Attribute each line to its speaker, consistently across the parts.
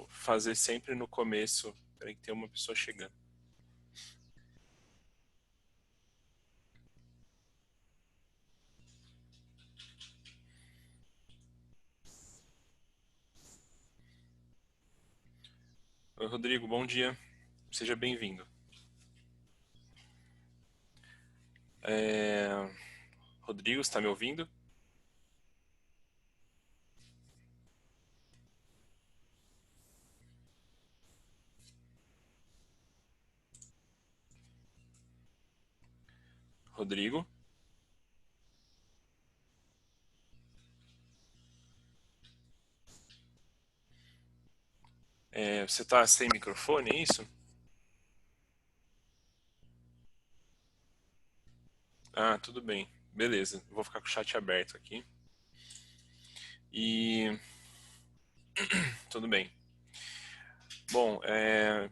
Speaker 1: tento fazer sempre no começo. Peraí que tem uma pessoa chegando. Oi, Rodrigo, bom dia. Seja bem-vindo. Rodrigo, está me ouvindo? Rodrigo? Você está sem microfone, é isso? Ah, tudo bem. Beleza. Vou ficar com o chat aberto aqui. E tudo bem. Bom,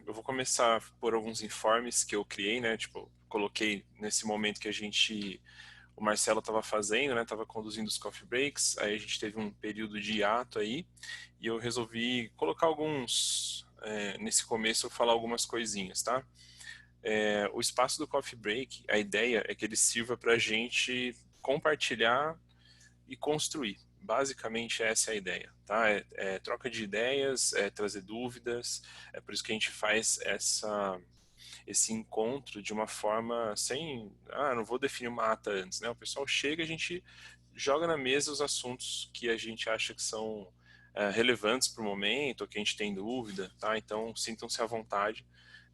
Speaker 1: eu vou começar por alguns informes que eu criei, né? Tipo, coloquei nesse momento que o Marcelo estava fazendo, né? Estava conduzindo os coffee breaks. Aí a gente teve um período de hiato aí e eu resolvi colocar nesse começo eu falar algumas coisinhas, tá? O espaço do coffee break, a ideia é que ele sirva para a gente compartilhar e construir. Basicamente essa é a ideia, tá? É troca de ideias, é trazer dúvidas, é por isso que a gente faz esse encontro de uma forma sem, não vou definir uma ata antes, né? O pessoal chega, a gente joga na mesa os assuntos que a gente acha que são relevantes para o momento, ou que a gente tem dúvida, tá? Então sintam-se à vontade,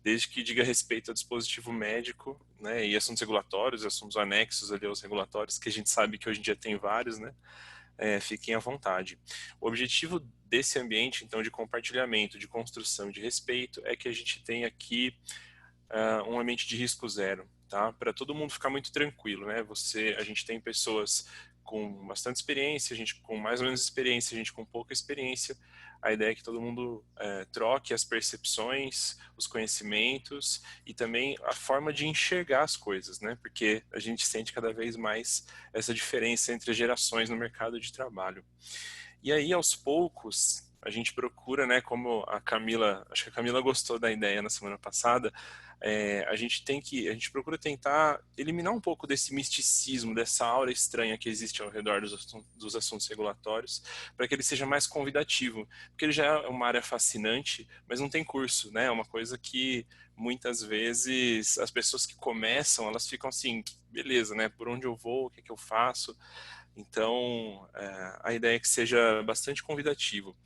Speaker 1: desde que diga respeito ao dispositivo médico, né? E assuntos regulatórios, assuntos anexos ali aos regulatórios, que a gente sabe que hoje em dia tem vários, né? Fiquem à vontade. O objetivo desse ambiente, então, de compartilhamento, de construção, de respeito, é que a gente tenha aqui um ambiente de risco zero, tá? Para todo mundo ficar muito tranquilo, né? A gente tem pessoas com bastante experiência, a gente com mais ou menos experiência, a gente com pouca experiência. A ideia é que todo mundo troque as percepções, os conhecimentos e também a forma de enxergar as coisas, né? Porque a gente sente cada vez mais essa diferença entre as gerações no mercado de trabalho. E aí, aos poucos, a gente procura, né, como acho que a Camila gostou da ideia na semana passada, a gente procura tentar eliminar um pouco desse misticismo, dessa aura estranha que existe ao redor dos assuntos regulatórios, para que ele seja mais convidativo, porque ele já é uma área fascinante, mas não tem curso, né, é uma coisa que muitas vezes as pessoas que começam, elas ficam assim, beleza, né, por onde eu vou, o que é que eu faço? Então, a ideia é que seja bastante convidativo.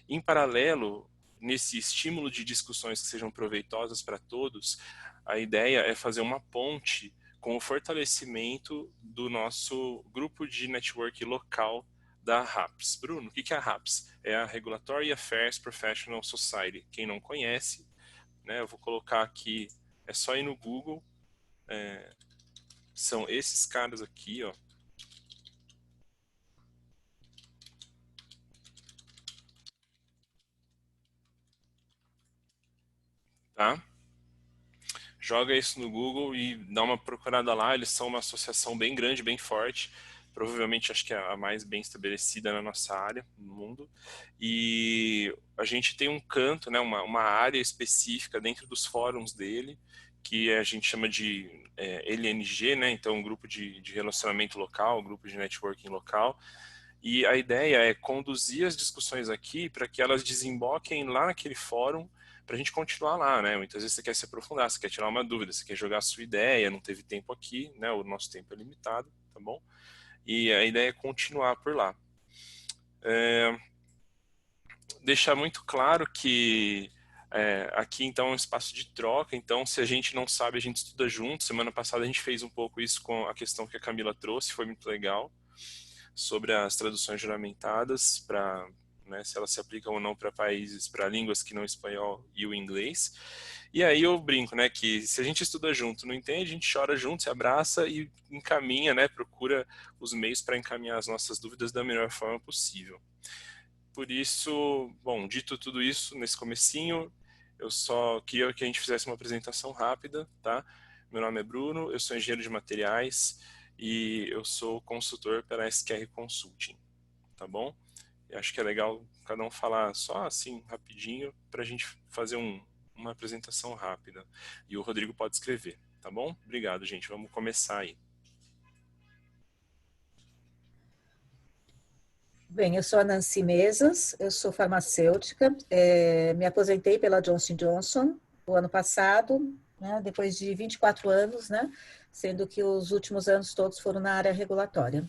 Speaker 1: Em paralelo, nesse estímulo de discussões que sejam proveitosas para todos, a ideia é fazer uma ponte com o fortalecimento do nosso grupo de network local da RAPS. Bruno, o que é a RAPS? É a Regulatory Affairs Professional Society. Quem não conhece, né, eu vou colocar aqui, é só ir no Google, são esses caras aqui, ó. Tá? Joga isso no Google e dá uma procurada lá. Eles são uma associação bem grande, bem forte. Provavelmente acho que é a mais bem estabelecida na nossa área, no mundo. E a gente tem um canto, né, uma área específica dentro dos fóruns dele, que a gente chama de LNG, né, então um grupo de relacionamento local, um grupo de networking local. E a ideia é conduzir as discussões aqui para que elas desemboquem lá naquele fórum para a gente continuar lá, né? Muitas vezes você quer se aprofundar, você quer tirar uma dúvida, você quer jogar a sua ideia, não teve tempo aqui, né? O nosso tempo é limitado, tá bom? E a ideia é continuar por lá. Deixar muito claro que aqui então é um espaço de troca, então se a gente não sabe, a gente estuda junto. Semana passada a gente fez um pouco isso com a questão que a Camila trouxe, foi muito legal, sobre as traduções juramentadas, para se elas se aplicam ou não para países, para línguas que não espanhol e o inglês. E aí eu brinco, né, que se a gente estuda junto, não entende, a gente chora junto, se abraça e encaminha, né, procura os meios para encaminhar as nossas dúvidas da melhor forma possível. Por isso, bom, dito tudo isso nesse comecinho, eu só queria que a gente fizesse uma apresentação rápida, tá? Meu nome é Bruno, eu sou engenheiro de materiais e eu sou consultor pela SQR Consulting, tá bom? Eu acho que é legal cada um falar só assim, rapidinho, para a gente fazer uma apresentação rápida. E o Rodrigo pode escrever, tá bom? Obrigado, gente. Vamos começar aí.
Speaker 2: Bem, eu sou a Nancy Mesas, eu sou farmacêutica, me aposentei pela Johnson Johnson o ano passado, né, depois de 24 anos, né, sendo que os últimos anos todos foram na área regulatória.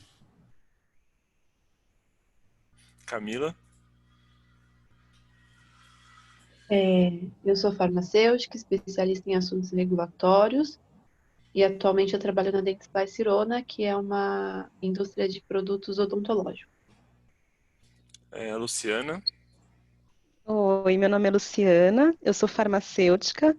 Speaker 1: Camila?
Speaker 3: Eu sou farmacêutica, especialista em assuntos regulatórios e atualmente eu trabalho na Dentsply Sirona, que é uma indústria de produtos odontológicos.
Speaker 1: Luciana?
Speaker 4: Oi, meu nome é Luciana, eu sou farmacêutica.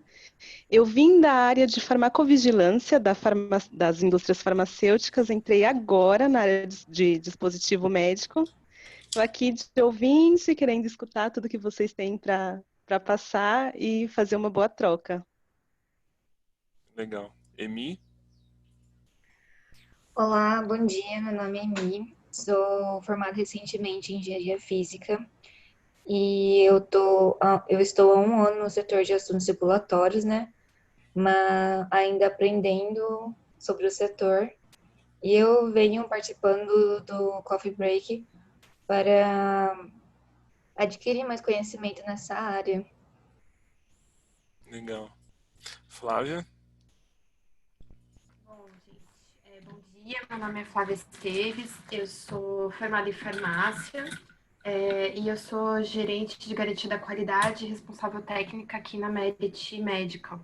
Speaker 4: Eu vim da área de farmacovigilância das indústrias farmacêuticas, entrei agora na área de dispositivo médico. Estou aqui de ouvinte, querendo escutar tudo que vocês têm para passar e fazer uma boa troca.
Speaker 1: Legal. Emi?
Speaker 5: Olá, bom dia. Meu nome é Emi. Sou formada recentemente em engenharia física e eu estou há um ano no setor de assuntos regulatórios, né? Mas ainda aprendendo sobre o setor. E eu venho participando do Coffee Break para adquirir mais conhecimento nessa área.
Speaker 1: Legal. Flávia?
Speaker 6: Bom, gente, bom dia. Meu nome é Flávia Esteves, eu sou formada em farmácia e eu sou gerente de garantia da qualidade e responsável técnica aqui na Merit Medical,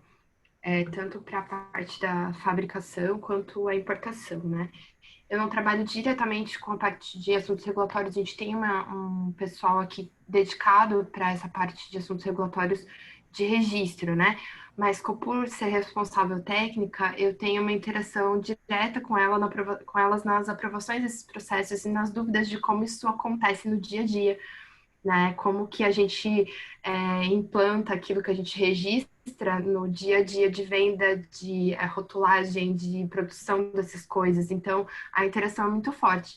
Speaker 6: tanto para a parte da fabricação quanto a importação, né? Eu não trabalho diretamente com a parte de assuntos regulatórios, a gente tem um pessoal aqui dedicado para essa parte de assuntos regulatórios de registro, né? Mas por ser responsável técnica, eu tenho uma interação direta com com elas nas aprovações desses processos e nas dúvidas de como isso acontece no dia a dia, né? Como que a gente implanta aquilo que a gente registra no dia a dia de venda, de rotulagem, de produção dessas coisas. Então, a interação é muito forte.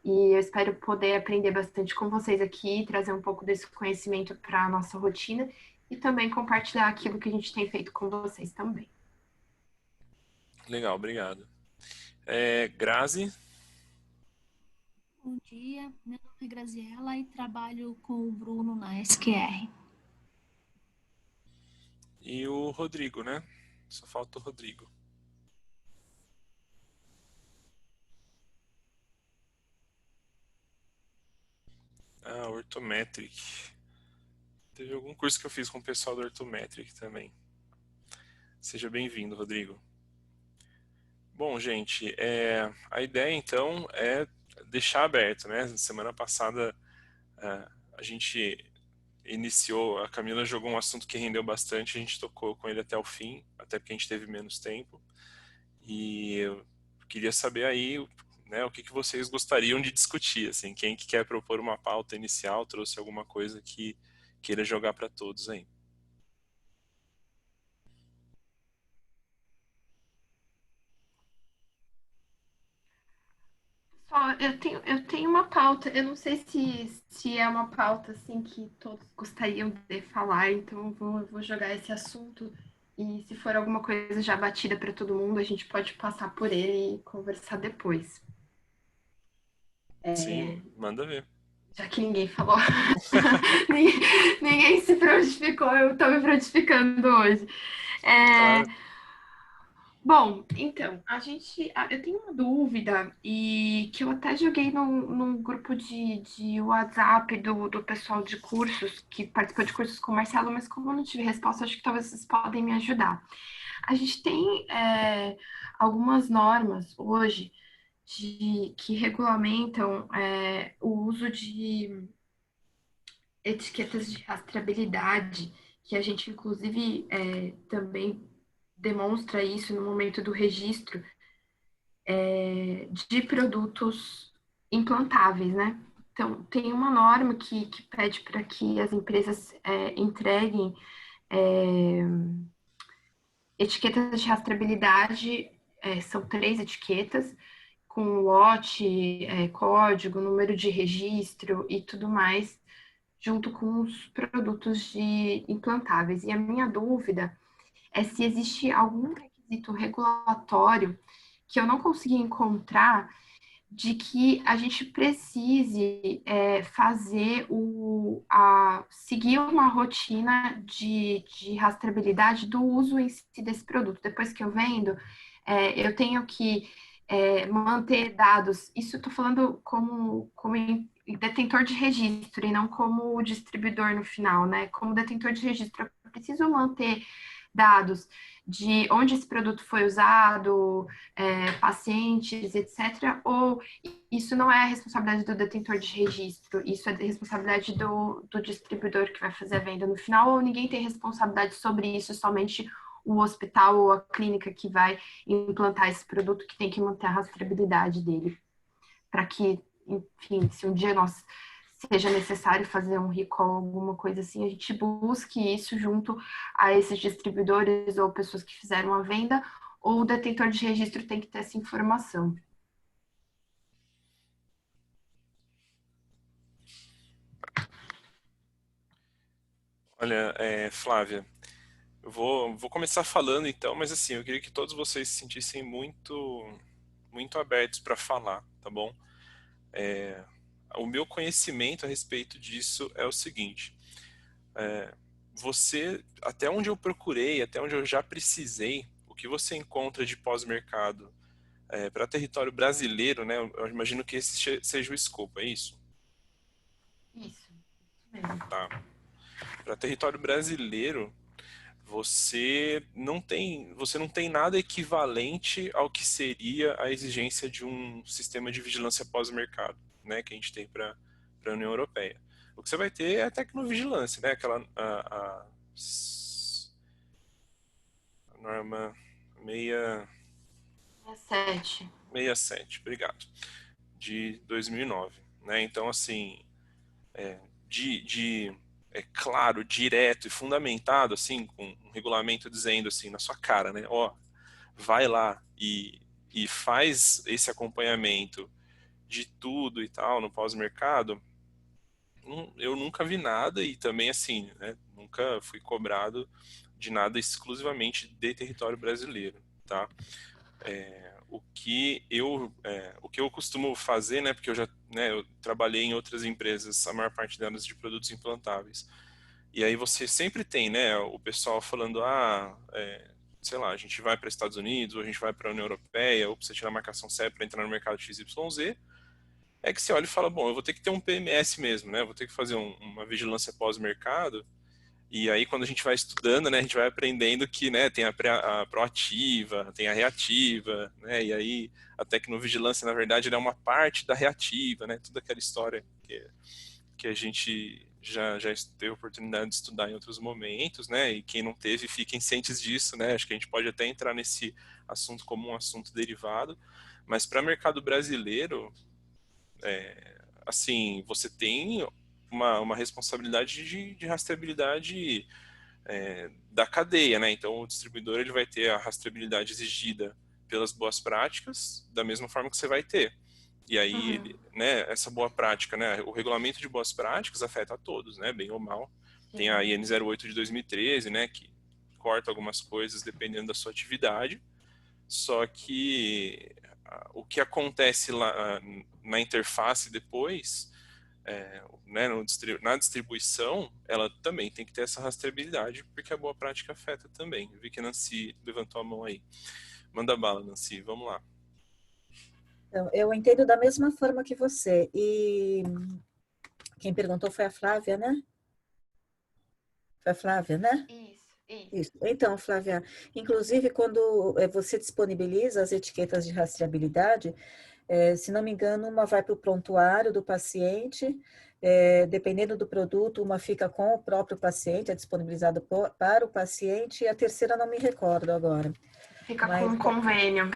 Speaker 6: E eu espero poder aprender bastante com vocês aqui, trazer um pouco desse conhecimento para a nossa rotina e também compartilhar aquilo que a gente tem feito com vocês também.
Speaker 1: Legal, obrigado. Grazi?
Speaker 7: Bom dia, meu nome é Graziela e trabalho com o Bruno na SQR.
Speaker 1: E o Rodrigo, né? Só falta o Rodrigo. Orthometric. Teve algum curso que eu fiz com o pessoal do Orthometric também. Seja bem-vindo, Rodrigo. Bom, gente, a ideia então é deixar aberto, né? Semana passada a gente iniciou, a Camila jogou um assunto que rendeu bastante, a gente tocou com ele até o fim, até porque a gente teve menos tempo. E eu queria saber aí, né, o que vocês gostariam de discutir, assim, quem que quer propor uma pauta inicial, trouxe alguma coisa que queira jogar para todos aí.
Speaker 6: Só, eu tenho uma pauta, eu não sei se é uma pauta assim que todos gostariam de falar, então eu vou jogar esse assunto e se for alguma coisa já batida para todo mundo, a gente pode passar por ele e conversar depois.
Speaker 1: Sim, manda ver.
Speaker 6: Já que ninguém falou, ninguém se prontificou, eu tô me prontificando hoje.
Speaker 1: Claro.
Speaker 6: Bom, então, eu tenho uma dúvida e que eu até joguei num grupo de WhatsApp do pessoal de cursos, que participou de cursos com o Marcelo, mas como eu não tive resposta, acho que talvez vocês podem me ajudar. A gente tem algumas normas hoje que regulamentam o uso de etiquetas de rastreabilidade, que a gente, inclusive, também demonstra isso no momento do registro de produtos implantáveis, né? Então, tem uma norma que pede para que as empresas entreguem etiquetas de rastreabilidade, são 3 etiquetas, com lote, código, número de registro e tudo mais, junto com os produtos implantáveis. E a minha dúvida é se existe algum requisito regulatório que eu não consegui encontrar de que a gente precise seguir uma rotina de rastreabilidade do uso em si desse produto. Depois que eu vendo, eu tenho que manter dados. Isso eu estou falando como detentor de registro e não como distribuidor no final, né? Como detentor de registro, eu preciso manter dados de onde esse produto foi usado, pacientes, etc. Ou isso não é a responsabilidade do detentor de registro, isso é a responsabilidade do distribuidor que vai fazer a venda no final, ou ninguém tem responsabilidade sobre isso, somente o hospital ou a clínica que vai implantar esse produto que tem que manter a rastreabilidade dele, para que, enfim, se um dia seja necessário fazer um recall, alguma coisa assim, a gente busque isso junto a esses distribuidores ou pessoas que fizeram a venda, ou o detentor de registro tem que ter essa informação.
Speaker 1: Olha, Flávia, eu vou começar falando então, mas assim, eu queria que todos vocês se sentissem muito abertos para falar, tá bom? O meu conhecimento a respeito disso é o seguinte: até onde eu procurei, até onde eu já precisei, o que você encontra de pós-mercado para território brasileiro, né? Eu imagino que esse seja o escopo, é isso?
Speaker 6: Isso mesmo.
Speaker 1: Tá. Para território brasileiro, você não tem nada equivalente ao que seria a exigência de um sistema de vigilância pós-mercado, né, que a gente tem para a União Europeia. O que você vai ter é a tecnovigilância, né, aquela a norma 67, obrigado, de 2009, né? Então, assim, claro, direto e fundamentado, assim, com um regulamento dizendo assim na sua cara, né? Ó, vai lá e faz esse acompanhamento de tudo e tal no pós-mercado. Eu nunca vi nada e também assim, né? Nunca fui cobrado de nada exclusivamente de território brasileiro, tá? O que eu costumo fazer, né? Porque eu trabalhei em outras empresas, a maior parte delas de produtos implantáveis. E aí você sempre tem, né, o pessoal falando, sei lá, a gente vai para os Estados Unidos, ou a gente vai para a União Europeia, ou precisa tirar a marcação CEP para entrar no mercado XYZ. É que você olha e fala, bom, eu vou ter que ter um PMS mesmo, né, vou ter que fazer uma vigilância pós-mercado. E aí quando a gente vai estudando, né, a gente vai aprendendo que, né, tem a proativa, tem a reativa, né, e aí a tecnovigilância, na verdade, é uma parte da reativa, né, toda aquela história que a gente já teve a oportunidade de estudar em outros momentos, né? E quem não teve, fiquem cientes disso, né? Acho que a gente pode até entrar nesse assunto como um assunto derivado, mas para o mercado brasileiro, assim, você tem uma responsabilidade de rastreabilidade da cadeia, né? Então, o distribuidor ele vai ter a rastreabilidade exigida pelas boas práticas, da mesma forma que você vai ter. E aí, né, essa boa prática, né, o regulamento de boas práticas afeta a todos, né, bem ou mal. Tem a IN 08 de 2013, né, que corta algumas coisas dependendo da sua atividade. Só que o que acontece lá na interface depois, né, na distribuição, ela também tem que ter essa rastreabilidade, porque a boa prática afeta também. Eu vi que a Nancy levantou a mão aí. Manda bala, Nancy, vamos lá.
Speaker 2: Então, eu entendo da mesma forma que você. E quem perguntou foi a Flávia, né? Foi a Flávia, né? Isso. Então, Flávia, inclusive quando você disponibiliza as etiquetas de rastreabilidade, se não me engano, uma vai para o prontuário do paciente, dependendo do produto, uma fica com o próprio paciente, é disponibilizada para o paciente, e a terceira não me recordo agora.
Speaker 6: Fica com convênio.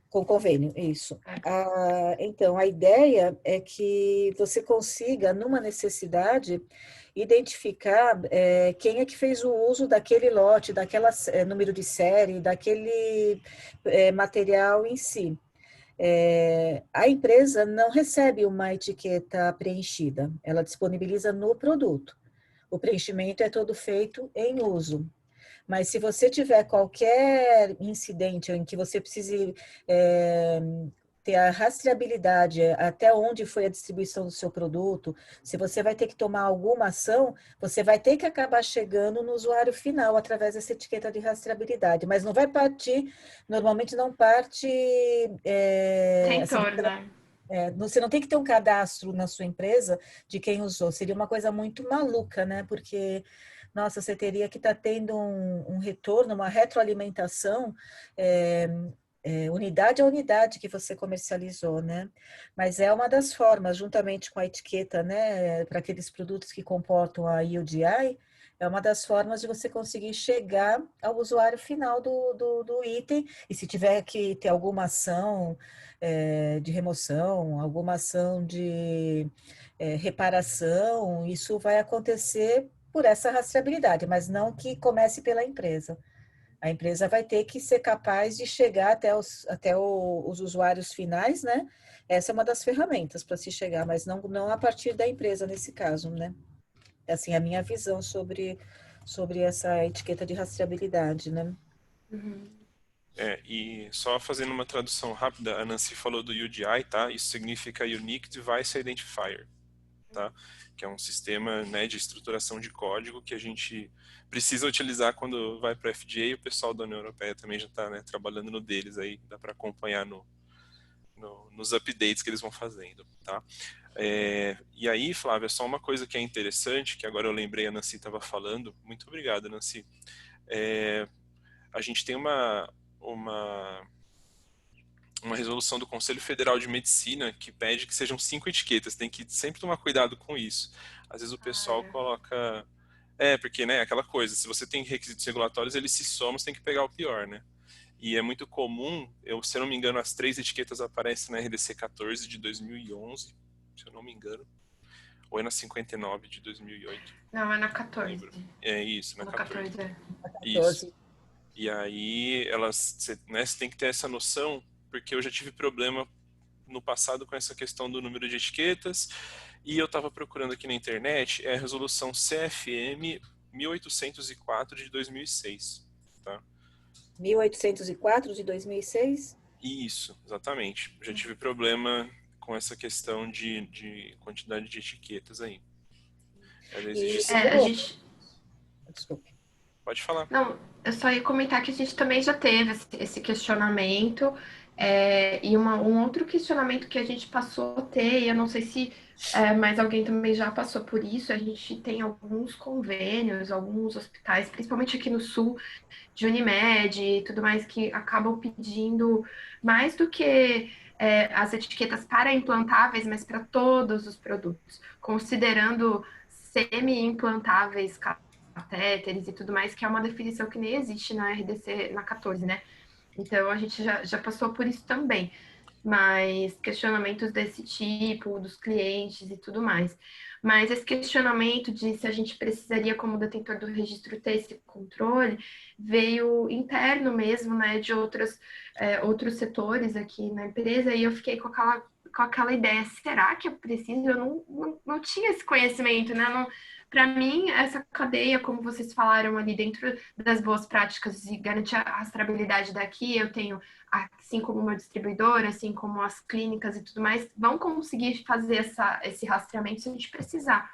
Speaker 2: Com convênio, isso. Então, a ideia é que você consiga, numa necessidade, identificar quem é que fez o uso daquele lote, daquele número de série, daquele material em si. A empresa não recebe uma etiqueta preenchida, ela disponibiliza no produto. O preenchimento é todo feito em uso. Mas se você tiver qualquer incidente em que você precise ter a rastreabilidade até onde foi a distribuição do seu produto, se você vai ter que tomar alguma ação, você vai ter que acabar chegando no usuário final através dessa etiqueta de rastreabilidade, mas não vai partir, normalmente não parte...
Speaker 6: Tentor, né?
Speaker 2: Você não tem que ter um cadastro na sua empresa de quem usou, seria uma coisa muito maluca, né? Porque, nossa, você teria que estar tendo um retorno, uma retroalimentação, unidade a unidade que você comercializou, né? Mas é uma das formas, juntamente com a etiqueta, né, para aqueles produtos que comportam a UDI, é uma das formas de você conseguir chegar ao usuário final do item, e se tiver que ter alguma ação de remoção, alguma ação de reparação, isso vai acontecer por essa rastreabilidade, mas não que comece pela empresa. A empresa vai ter que ser capaz de chegar até os usuários finais, né? Essa é uma das ferramentas para se chegar, mas não a partir da empresa nesse caso, né? Assim, a minha visão sobre essa etiqueta de rastreabilidade, né?
Speaker 1: E só fazendo uma tradução rápida, a Nancy falou do UDI, tá? Isso significa Unique Device Identifier, tá? Que é um sistema, né, de estruturação de código que a gente precisa utilizar quando vai para a FDA, e o pessoal da União Europeia também já está, né, trabalhando no deles aí, dá para acompanhar nos updates que eles vão fazendo, tá? E aí, Flávia, só uma coisa que é interessante, que agora eu lembrei, a Nancy estava falando, muito obrigado, Nancy. A gente tem uma resolução do Conselho Federal de Medicina que pede que sejam 5 etiquetas. Tem que sempre tomar cuidado com isso. Às vezes o pessoal coloca... porque, né, aquela coisa, se você tem requisitos regulatórios, eles se somam, você tem que pegar o pior, né? E é muito comum, se eu não me engano, as 3 etiquetas aparecem na RDC 14 de 2011, se eu não me engano. Ou é na 59 de 2008.
Speaker 6: Não, é na 14.
Speaker 1: É isso, na 14.
Speaker 6: 14,
Speaker 1: Isso. E aí, você tem que ter essa noção, porque eu já tive problema no passado com essa questão do número de etiquetas, e eu estava procurando aqui na internet, é a resolução CFM 1804 de 2006, tá?
Speaker 2: 1804 de 2006?
Speaker 1: Isso, exatamente. Eu já tive problema com essa questão de quantidade de etiquetas aí. Ela exige...
Speaker 6: a gente...
Speaker 2: Desculpe.
Speaker 1: Pode falar.
Speaker 6: Não, eu só ia comentar que a gente também já teve esse questionamento, e um outro questionamento que a gente passou a ter, e eu não sei se mais alguém também já passou por isso, a gente tem alguns convênios, alguns hospitais, principalmente aqui no sul, de Unimed e tudo mais, que acabam pedindo mais do que as etiquetas para implantáveis, mas para todos os produtos, considerando semi-implantáveis, catéteres e tudo mais, que é uma definição que nem existe na RDC, na 14, né? Então, a gente já passou por isso também, mas questionamentos desse tipo, dos clientes e tudo mais. Mas esse questionamento de se a gente precisaria, como detentor do registro, ter esse controle, veio interno mesmo, né, de outros setores aqui na empresa, e eu fiquei com aquela ideia, será que eu preciso? Eu não tinha esse conhecimento, né? Para mim, essa cadeia, como vocês falaram ali, dentro das boas práticas de garantir a rastreabilidade daqui, eu tenho, assim como o meu distribuidor, assim como as clínicas e tudo mais, vão conseguir fazer esse rastreamento se a gente precisar.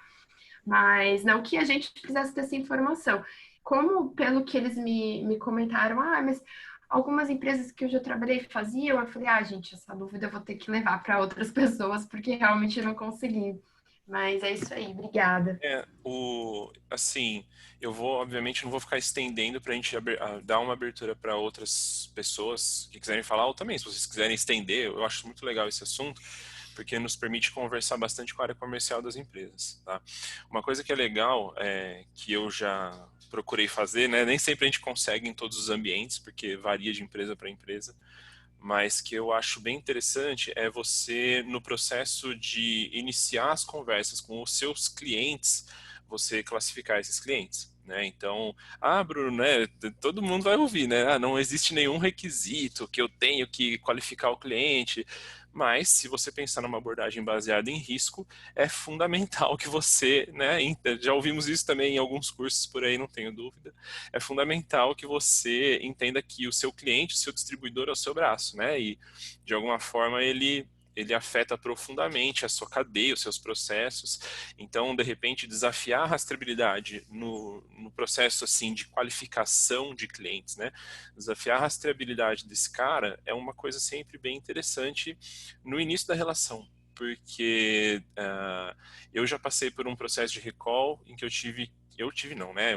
Speaker 6: Mas não que a gente precisasse dessa informação. Como, pelo que eles me comentaram, mas algumas empresas que eu já trabalhei faziam, eu falei, gente, essa dúvida eu vou ter que levar para outras pessoas, porque realmente eu não consegui. Mas é isso aí, obrigada.
Speaker 1: Assim, obviamente, não vou ficar estendendo para a gente dar uma abertura para outras pessoas que quiserem falar, ou também, se vocês quiserem estender, eu acho muito legal esse assunto, porque nos permite conversar bastante com a área comercial das empresas, tá? Uma coisa que é legal, que eu já procurei fazer, né? Nem sempre a gente consegue em todos os ambientes, porque varia de empresa para empresa, mas que eu acho bem interessante é você, no processo de iniciar as conversas com os seus clientes, você classificar esses clientes, né? Então, Bruno, né, todo mundo vai ouvir, né? Não existe nenhum requisito que eu tenho que qualificar o cliente, mas se você pensar numa abordagem baseada em risco, é fundamental que você, né, já ouvimos isso também em alguns cursos por aí, não tenho dúvida, é fundamental que você entenda que o seu cliente, o seu distribuidor é o seu braço, né? E de alguma forma ele afeta profundamente a sua cadeia, os seus processos. Então, de repente, desafiar a rastreabilidade no processo assim de qualificação de clientes, né? Desafiar a rastreabilidade desse cara é uma coisa sempre bem interessante no início da relação, porque eu já passei por um processo de recall em que eu tive não, né?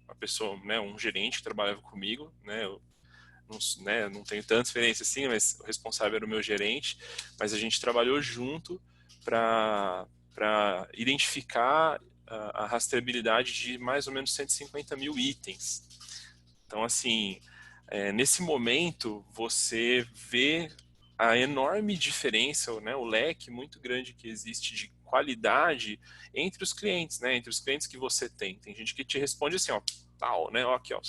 Speaker 1: A pessoa, né? Um gerente que trabalhava comigo, né? Não tenho tanta experiência assim, mas o responsável era o meu gerente, mas a gente trabalhou junto para identificar a rastreabilidade de mais ou menos 150 mil itens. Então, assim, nesse momento, você vê a enorme diferença, né, o leque muito grande que existe de qualidade entre os clientes, né, entre os clientes que você tem. Tem gente que te responde assim, ó, tal, né, ó, aqui, ó,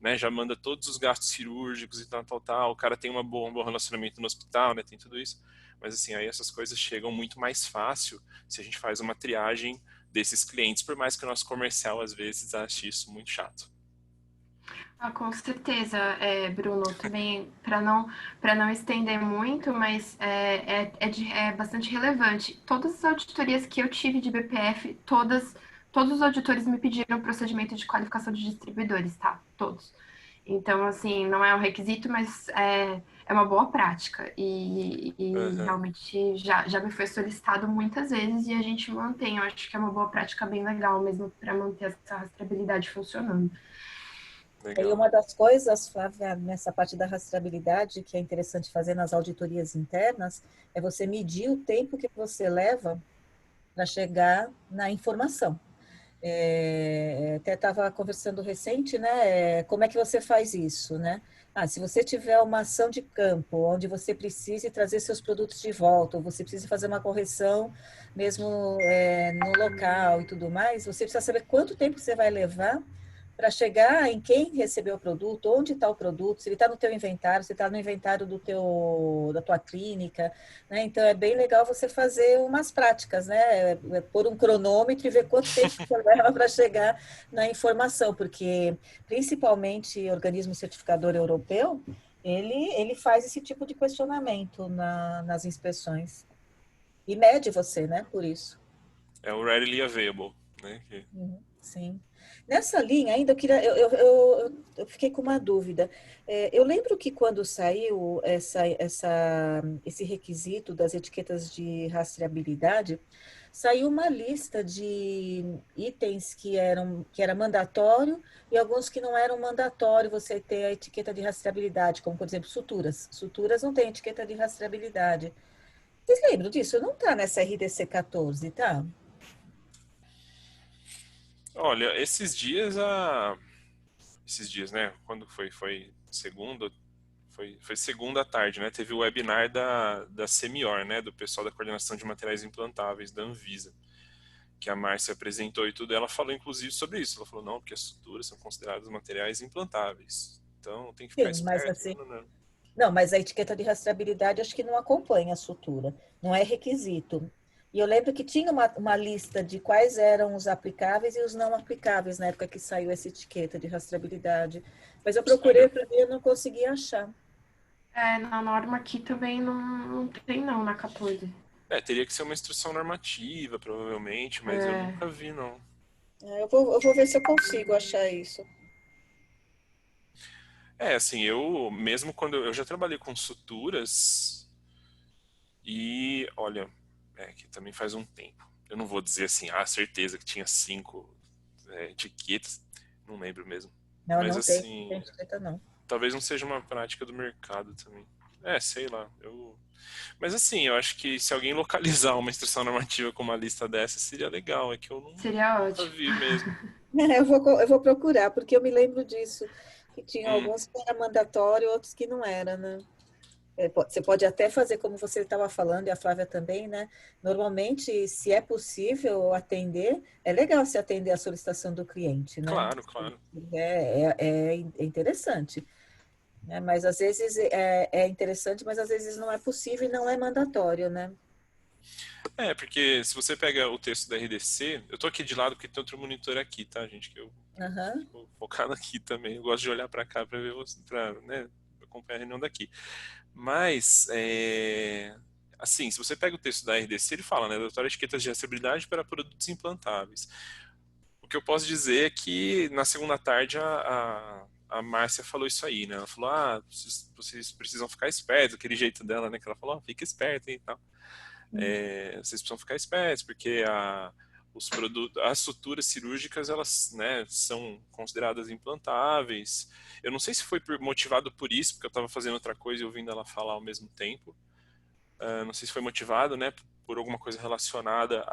Speaker 1: né, já manda todos os gastos cirúrgicos e tal, tal, tal, o cara tem um bom relacionamento no hospital, né, tem tudo isso, mas assim, aí essas coisas chegam muito mais fácil se a gente faz uma triagem desses clientes, por mais que o nosso comercial às vezes ache isso muito chato.
Speaker 6: Com certeza, Bruno, também para não estender muito, mas é bastante relevante. Todas as auditorias que eu tive de BPF, todos os auditores me pediram procedimento de qualificação de distribuidores, tá? Todos. Então, assim, não é um requisito, mas é uma boa prática. E realmente já me foi solicitado muitas vezes e a gente mantém. Eu acho que é uma boa prática bem legal mesmo para manter essa rastreabilidade funcionando.
Speaker 2: Legal. E uma das coisas, Flávia, nessa parte da rastreabilidade, que é interessante fazer nas auditorias internas, é você medir o tempo que você leva para chegar na informação. Até estava conversando recente, né? Como é que você faz isso, né? Se você tiver uma ação de campo, onde você precise trazer seus produtos de volta, ou você precisa fazer uma correção mesmo no local e tudo mais, você precisa saber quanto tempo você vai levar para chegar em quem recebeu o produto, onde está o produto, se ele está no teu inventário, se está no inventário da tua clínica, né? Então, é bem legal você fazer umas práticas, né? Pôr um cronômetro e ver quanto tempo você leva para chegar na informação, porque, principalmente, o organismo certificador europeu, ele faz esse tipo de questionamento nas inspeções. E mede você, né? Por isso.
Speaker 1: É o readily available, né?
Speaker 2: Sim. Nessa linha, ainda eu fiquei com uma dúvida. Eu lembro que quando saiu esse requisito das etiquetas de rastreabilidade, saiu uma lista de itens que era mandatório e alguns que não eram mandatório você ter a etiqueta de rastreabilidade, como, por exemplo, suturas. Suturas não tem etiqueta de rastreabilidade. Vocês lembram disso? Não está nessa RDC 14, tá?
Speaker 1: Olha, esses dias, né? Quando foi? Foi segunda? Foi segunda à tarde, né? Teve o webinar da Semior, né? Do pessoal da Coordenação de Materiais Implantáveis, da Anvisa, que a Márcia apresentou e tudo. Ela falou, inclusive, sobre isso. Ela falou, não, porque as suturas são consideradas materiais implantáveis. Então, tem que ficar esperto.
Speaker 2: Mas assim, não, mas a etiqueta de rastreabilidade acho que não acompanha a sutura, não é requisito. E eu lembro que tinha uma lista de quais eram os aplicáveis e os não aplicáveis na época que saiu essa etiqueta de rastreabilidade. Mas eu procurei para mim e não consegui achar.
Speaker 6: Na norma aqui também não tem não, na 14.
Speaker 1: Teria que ser uma instrução normativa, provavelmente, mas eu nunca vi, não.
Speaker 2: Eu vou ver se eu consigo achar isso.
Speaker 1: Assim, eu mesmo quando eu já trabalhei com suturas e, olha, que também faz um tempo. Eu não vou dizer assim, certeza que tinha 5 etiquetas, não lembro mesmo.
Speaker 2: Não,
Speaker 1: mas
Speaker 2: não
Speaker 1: assim,
Speaker 2: tem etiqueta não.
Speaker 1: Talvez não seja uma prática do mercado também. Sei lá. Mas assim, eu acho que se alguém localizar uma instrução normativa com uma lista dessa, seria legal. É que eu não
Speaker 6: Seria ótimo.
Speaker 1: vi mesmo.
Speaker 2: Eu vou procurar, porque eu me lembro disso. Que tinha alguns que era mandatório, outros que não era, né? Você pode até fazer como você estava falando, e a Flávia também, né? Normalmente, se é possível atender, é legal se atender a solicitação do cliente, né?
Speaker 1: Claro, claro.
Speaker 2: É interessante, né? Mas às vezes é interessante, mas às vezes não é possível e não é mandatório, né?
Speaker 1: Porque se você pega o texto da RDC, eu tô aqui de lado porque tem outro monitor aqui, tá, gente? Que eu
Speaker 2: Aham.
Speaker 1: tô focado aqui também. Eu gosto de olhar para cá para ver você, para, né, acompanhar a reunião daqui. Mas, assim, se você pega o texto da RDC, ele fala, né, adotar etiquetas de rastreabilidade para produtos implantáveis. O que eu posso dizer é que na segunda tarde a Márcia falou isso aí, né? Ela falou, vocês precisam ficar espertos, aquele jeito dela, né? Que ela falou, fica esperto e tal. Vocês precisam ficar espertos, porque as suturas cirúrgicas, elas, né, são consideradas implantáveis. Eu não sei se foi motivado por isso, porque eu estava fazendo outra coisa e ouvindo ela falar ao mesmo tempo. Não sei se foi motivado, né, por alguma coisa relacionada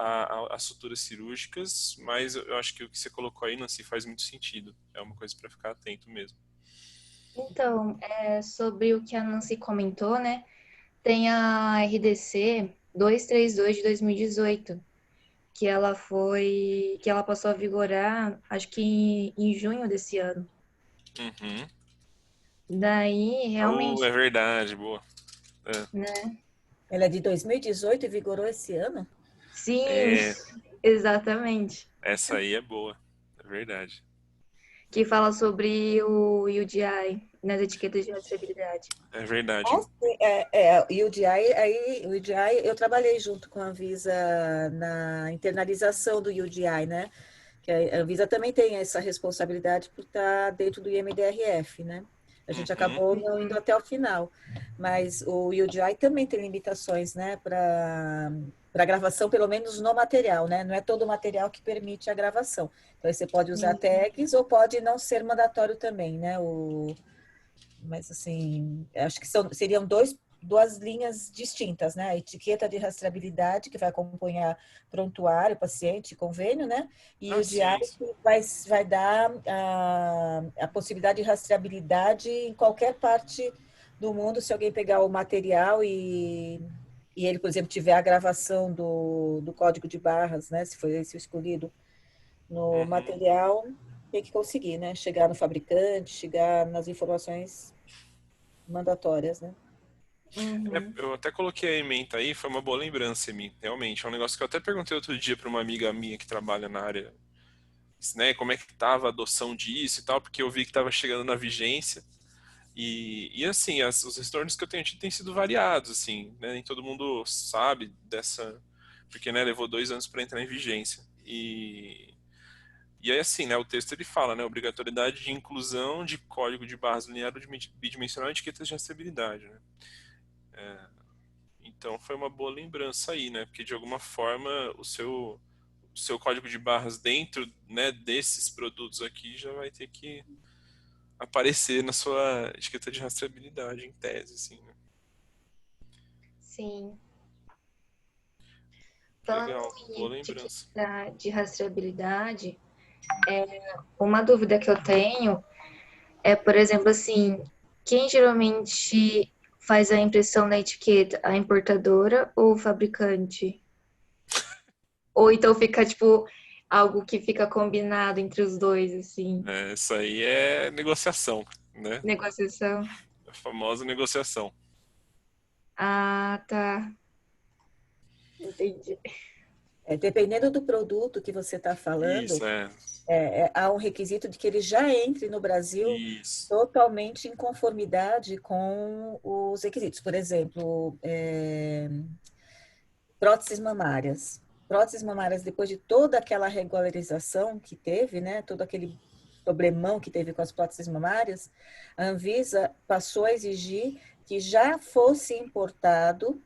Speaker 1: às suturas cirúrgicas, mas eu acho que o que você colocou aí, Nancy, faz muito sentido. É uma coisa para ficar atento mesmo.
Speaker 5: Então, sobre o que a Nancy comentou, né? Tem a RDC 232 de 2018, que ela passou a vigorar, acho que em junho desse ano.
Speaker 1: Uhum.
Speaker 5: Daí, realmente,
Speaker 1: É verdade, boa.
Speaker 5: né?
Speaker 2: Ela é de 2018 e vigorou esse ano?
Speaker 5: Sim, exatamente.
Speaker 1: Essa aí é boa, é verdade.
Speaker 5: Que fala sobre o UDI nas etiquetas de rastreabilidade.
Speaker 1: É verdade.
Speaker 2: E o UDI, eu trabalhei junto com a Anvisa na internalização do UDI, né? Que a Anvisa também tem essa responsabilidade por estar dentro do IMDRF, né? A gente acabou não indo até o final, mas o UDI também tem limitações, né, para gravação, pelo menos no material, né? Não é todo o material que permite a gravação. Então, aí você pode usar tags ou pode não ser mandatório também, né? Mas, assim, acho que seriam duas linhas distintas, né? A etiqueta de rastreabilidade, que vai acompanhar prontuário, paciente, convênio, né? E o DI que vai dar a possibilidade de rastreabilidade em qualquer parte do mundo, se alguém pegar o material e ele, por exemplo, tiver a gravação do código de barras, né? Se foi esse o escolhido no material, tem que conseguir, né? Chegar no fabricante, chegar nas informações mandatórias, né?
Speaker 1: Eu até coloquei a ementa aí, foi uma boa lembrança em mim, realmente. É um negócio que eu até perguntei outro dia para uma amiga minha que trabalha na área, né, como é que estava a adoção disso e tal, porque eu vi que estava chegando na vigência. E assim, os retornos que eu tenho tido têm sido variados, assim, né? Nem todo mundo sabe dessa, porque, né, levou 2 anos para entrar em vigência. E aí, assim, né, o texto ele fala, né, obrigatoriedade de inclusão de código de barras linear ou bidimensional e etiquetas de rastreabilidade, né? Então foi uma boa lembrança aí, né? Porque de alguma forma o seu código de barras dentro, né, desses produtos aqui já vai ter que aparecer na sua etiqueta de rastreabilidade em tese, assim, né?
Speaker 5: Sim.
Speaker 1: Legal,
Speaker 5: Falando
Speaker 1: boa
Speaker 5: em
Speaker 1: lembrança.
Speaker 5: etiqueta de rastreabilidade, uma dúvida que eu tenho é, por exemplo, assim, quem geralmente faz a impressão da etiqueta, a importadora ou o fabricante? Ou então fica, tipo, algo que fica combinado entre os dois, assim,
Speaker 1: Isso aí é negociação, né?
Speaker 5: negociação?
Speaker 1: A famosa negociação.
Speaker 5: Ah, tá. Entendi.
Speaker 2: Dependendo do produto que você está falando,
Speaker 1: Isso,
Speaker 2: há um requisito de que ele já entre no Brasil
Speaker 1: isso.
Speaker 2: totalmente em conformidade com os requisitos. Por exemplo, próteses mamárias. Próteses mamárias, depois de toda aquela regularização que teve, né, todo aquele problemão que teve com as próteses mamárias, a Anvisa passou a exigir que já fosse importado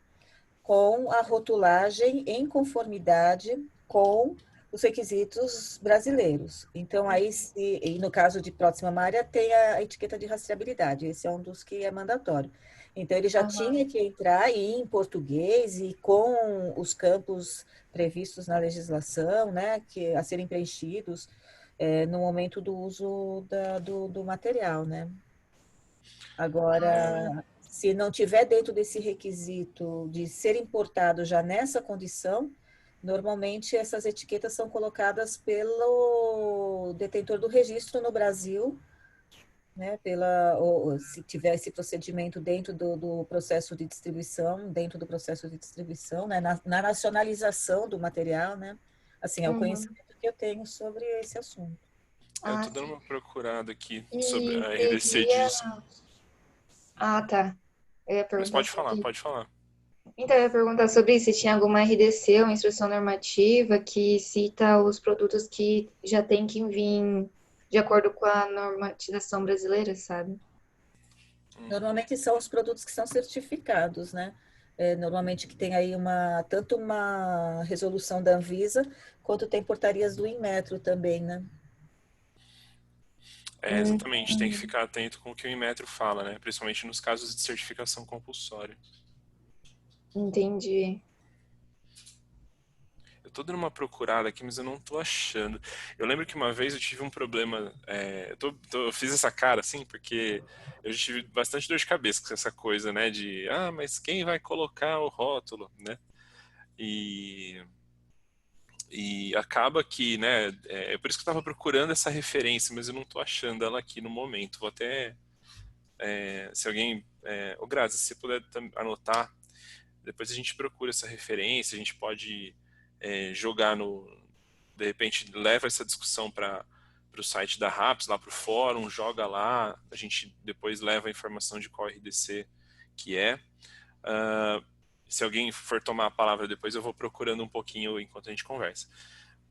Speaker 2: com a rotulagem em conformidade com os requisitos brasileiros. Então, aí, e no caso de prótese mamária, tem a etiqueta de rastreabilidade, esse é um dos que é mandatório. Então, ele já tinha que entrar em português e com os campos previstos na legislação, né, a serem preenchidos no momento do uso do material, né. Agora, Se não tiver dentro desse requisito de ser importado já nessa condição, normalmente essas etiquetas são colocadas pelo detentor do registro no Brasil, né, ou se tiver esse procedimento dentro do processo de distribuição, né, na nacionalização do material, né, assim, é o conhecimento que eu tenho sobre esse assunto.
Speaker 1: Eu tô dando uma procurada aqui
Speaker 5: E
Speaker 1: sobre a RDC
Speaker 5: teria...
Speaker 1: disso.
Speaker 5: Ah, tá. Eu ia
Speaker 1: Mas
Speaker 5: perguntar
Speaker 1: pode falar,
Speaker 5: sobre...
Speaker 1: pode falar.
Speaker 5: Então, eu ia perguntar sobre isso, se tinha alguma RDC, uma instrução normativa, que cita os produtos que já tem que vir de acordo com a normatização brasileira, sabe?
Speaker 2: Normalmente são os produtos que são certificados, né? Normalmente que tem aí tanto uma resolução da Anvisa, quanto tem portarias do Inmetro também, né?
Speaker 1: Exatamente, tem que ficar atento com o que o Inmetro fala, né? Principalmente nos casos de certificação compulsória.
Speaker 5: Entendi.
Speaker 1: Eu tô dando uma procurada aqui, mas eu não tô achando. Eu lembro que uma vez eu tive um problema. Eu fiz essa cara assim, porque eu já tive bastante dor de cabeça com essa coisa, né? Mas quem vai colocar o rótulo, né? E acaba que, né? É por isso que eu tava procurando essa referência, mas eu não tô achando ela aqui no momento. Vou até. Se alguém. Ô Grazi, se você puder anotar, depois a gente procura essa referência, a gente pode jogar de repente leva essa discussão para o site da RAPS, lá para o fórum, joga lá, a gente depois leva a informação de qual RDC que é. Se alguém for tomar a palavra depois, eu vou procurando um pouquinho enquanto a gente conversa.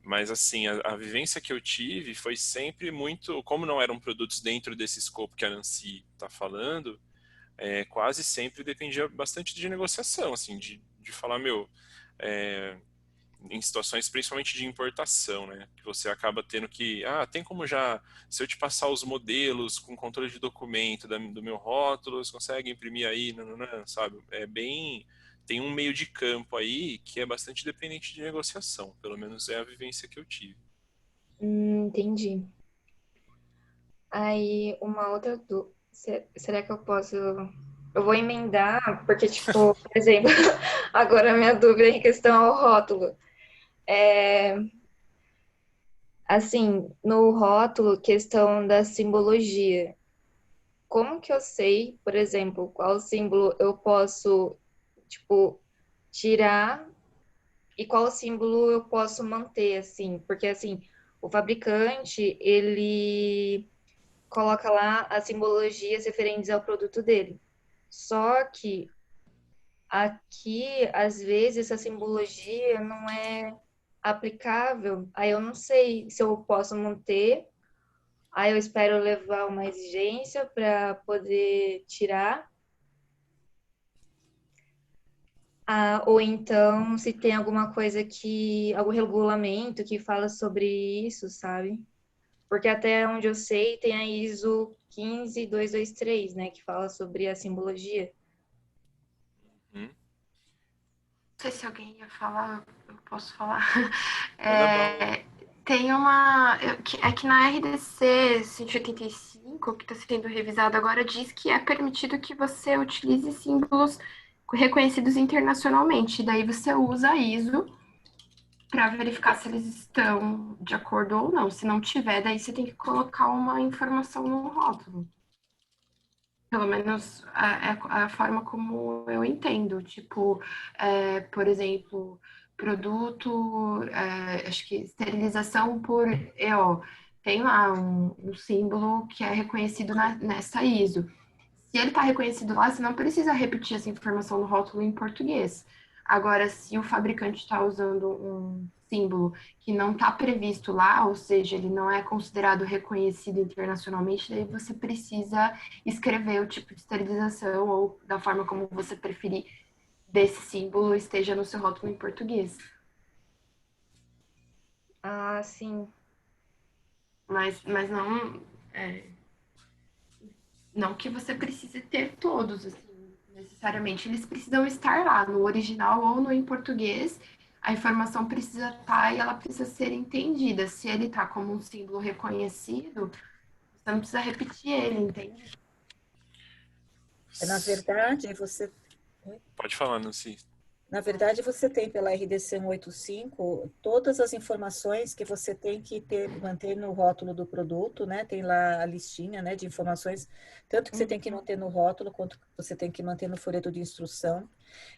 Speaker 1: Mas assim, a vivência que eu tive foi sempre muito, como não eram produtos dentro desse escopo que a Nancy está falando, quase sempre dependia bastante de negociação, assim, de falar, em situações principalmente de importação, né, que você acaba tendo que, tem como se eu te passar os modelos com controle de documento do meu rótulo, você consegue imprimir aí, não, sabe, tem um meio de campo aí que é bastante dependente de negociação, pelo menos é a vivência que eu tive.
Speaker 5: Entendi. Aí, uma outra dúvida. Será que eu posso... Eu vou emendar, porque, tipo, por exemplo, agora a minha dúvida em questão ao rótulo. Assim, no rótulo, questão da simbologia. Como que eu sei, por exemplo, qual símbolo eu posso, tipo, tirar e qual símbolo eu posso manter, assim? Porque, assim, o fabricante, ele coloca lá as simbologias referentes ao produto dele. Só que aqui, às vezes, essa simbologia não é aplicável. Aí eu não sei se eu posso manter. Aí eu espero levar uma exigência para poder tirar. Ou então, se tem alguma coisa algum regulamento que fala sobre isso, sabe? Porque até onde eu sei, tem a ISO 15223, né, que fala sobre a simbologia.
Speaker 6: Não sei se alguém ia falar, eu posso falar.
Speaker 1: Manda bala.
Speaker 6: Tem uma... É que na RDC 185, que está sendo revisado agora, diz que é permitido que você utilize símbolos reconhecidos internacionalmente. Daí você usa a ISO para verificar se eles estão de acordo ou não. Se não tiver, daí você tem que colocar uma informação no rótulo. Pelo menos a forma como eu entendo. Tipo, por exemplo, produto, acho que esterilização por EO. Tem lá um símbolo que é reconhecido nessa ISO. Se ele está reconhecido lá, você não precisa repetir essa informação no rótulo em português. Agora, se o fabricante está usando um símbolo que não está previsto lá, ou seja, ele não é considerado reconhecido internacionalmente, daí você precisa escrever o tipo de esterilização ou da forma como você preferir desse símbolo esteja no seu rótulo em português.
Speaker 5: Ah, sim.
Speaker 6: Mas não... Não que você precise ter todos, assim, necessariamente. Eles precisam estar lá, no original ou no em português. A informação precisa estar e ela precisa ser entendida. Se ele está como um símbolo reconhecido, você não precisa repetir ele, entende?
Speaker 2: Na verdade, você...
Speaker 1: Pode falar, Nancy.
Speaker 2: Na verdade, você tem pela RDC 185 todas as informações que você tem que ter, manter no rótulo do produto, né? Tem lá a listinha, né, de informações, tanto que você tem que manter no rótulo, quanto que você tem que manter no folheto de instrução.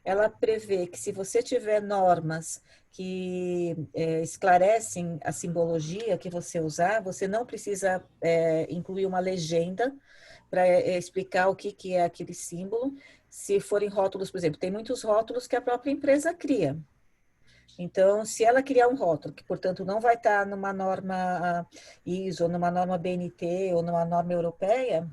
Speaker 2: Ela prevê que se você tiver normas que esclarecem a simbologia que você usar, você não precisa incluir uma legenda para explicar o que é aquele símbolo. Se forem rótulos, por exemplo, tem muitos rótulos que a própria empresa cria. Então, se ela criar um rótulo, que, portanto, não vai estar numa norma ISO, ou numa norma BNT, ou numa norma europeia,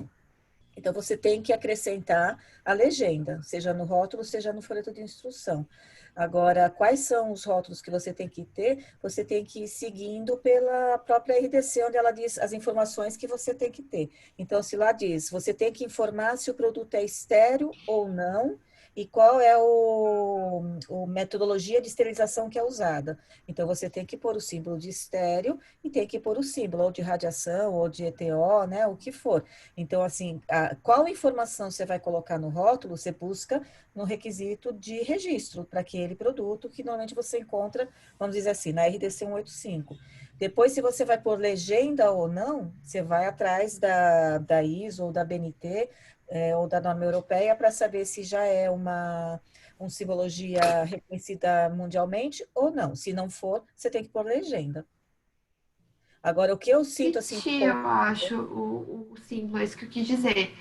Speaker 2: então você tem que acrescentar a legenda, seja no rótulo, seja no folheto de instrução. Agora, quais são os rótulos que você tem que ter? Você tem que ir seguindo pela própria RDC, onde ela diz as informações que você tem que ter. Então, se lá diz, você tem que informar se o produto é estéril ou não, e qual é a metodologia de esterilização que é usada. Então, você tem que pôr o símbolo de estéril e tem que pôr o símbolo ou de radiação ou de ETO, né, o que for. Então, assim, qual informação você vai colocar no rótulo, você busca no requisito de registro para aquele produto que normalmente você encontra, vamos dizer assim, na RDC 185. Depois, se você vai pôr legenda ou não, você vai atrás da ISO ou da BNT, ou da norma europeia para saber se já é uma simbologia reconhecida mundialmente ou não. Se não for, você tem que pôr legenda. Agora, o que eu sinto assim...
Speaker 6: Eu acho, o símbolo, é isso que eu quis dizer.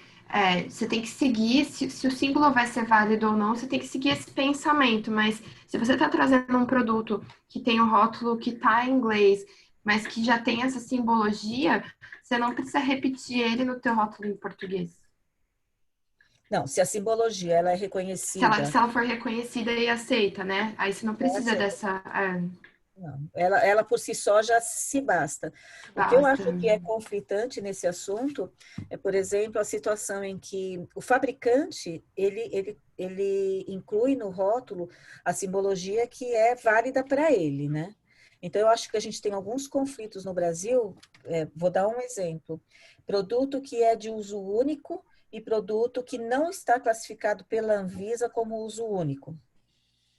Speaker 6: Você tem que seguir, se o símbolo vai ser válido ou não, você tem que seguir esse pensamento, mas se você está trazendo um produto que tem um rótulo que está em inglês, mas que já tem essa simbologia, você não precisa repetir ele no teu rótulo em português.
Speaker 2: Não, se a simbologia ela é reconhecida...
Speaker 6: Se ela for reconhecida e aceita, né? Aí você não precisa dessa...
Speaker 2: Não, ela por si só já se basta. O que eu acho que é conflitante nesse assunto é, por exemplo, a situação em que o fabricante, ele inclui no rótulo a simbologia que é válida para ele, né? Então, eu acho que a gente tem alguns conflitos no Brasil, vou dar um exemplo. Produto que é de uso único e produto que não está classificado pela Anvisa como uso único.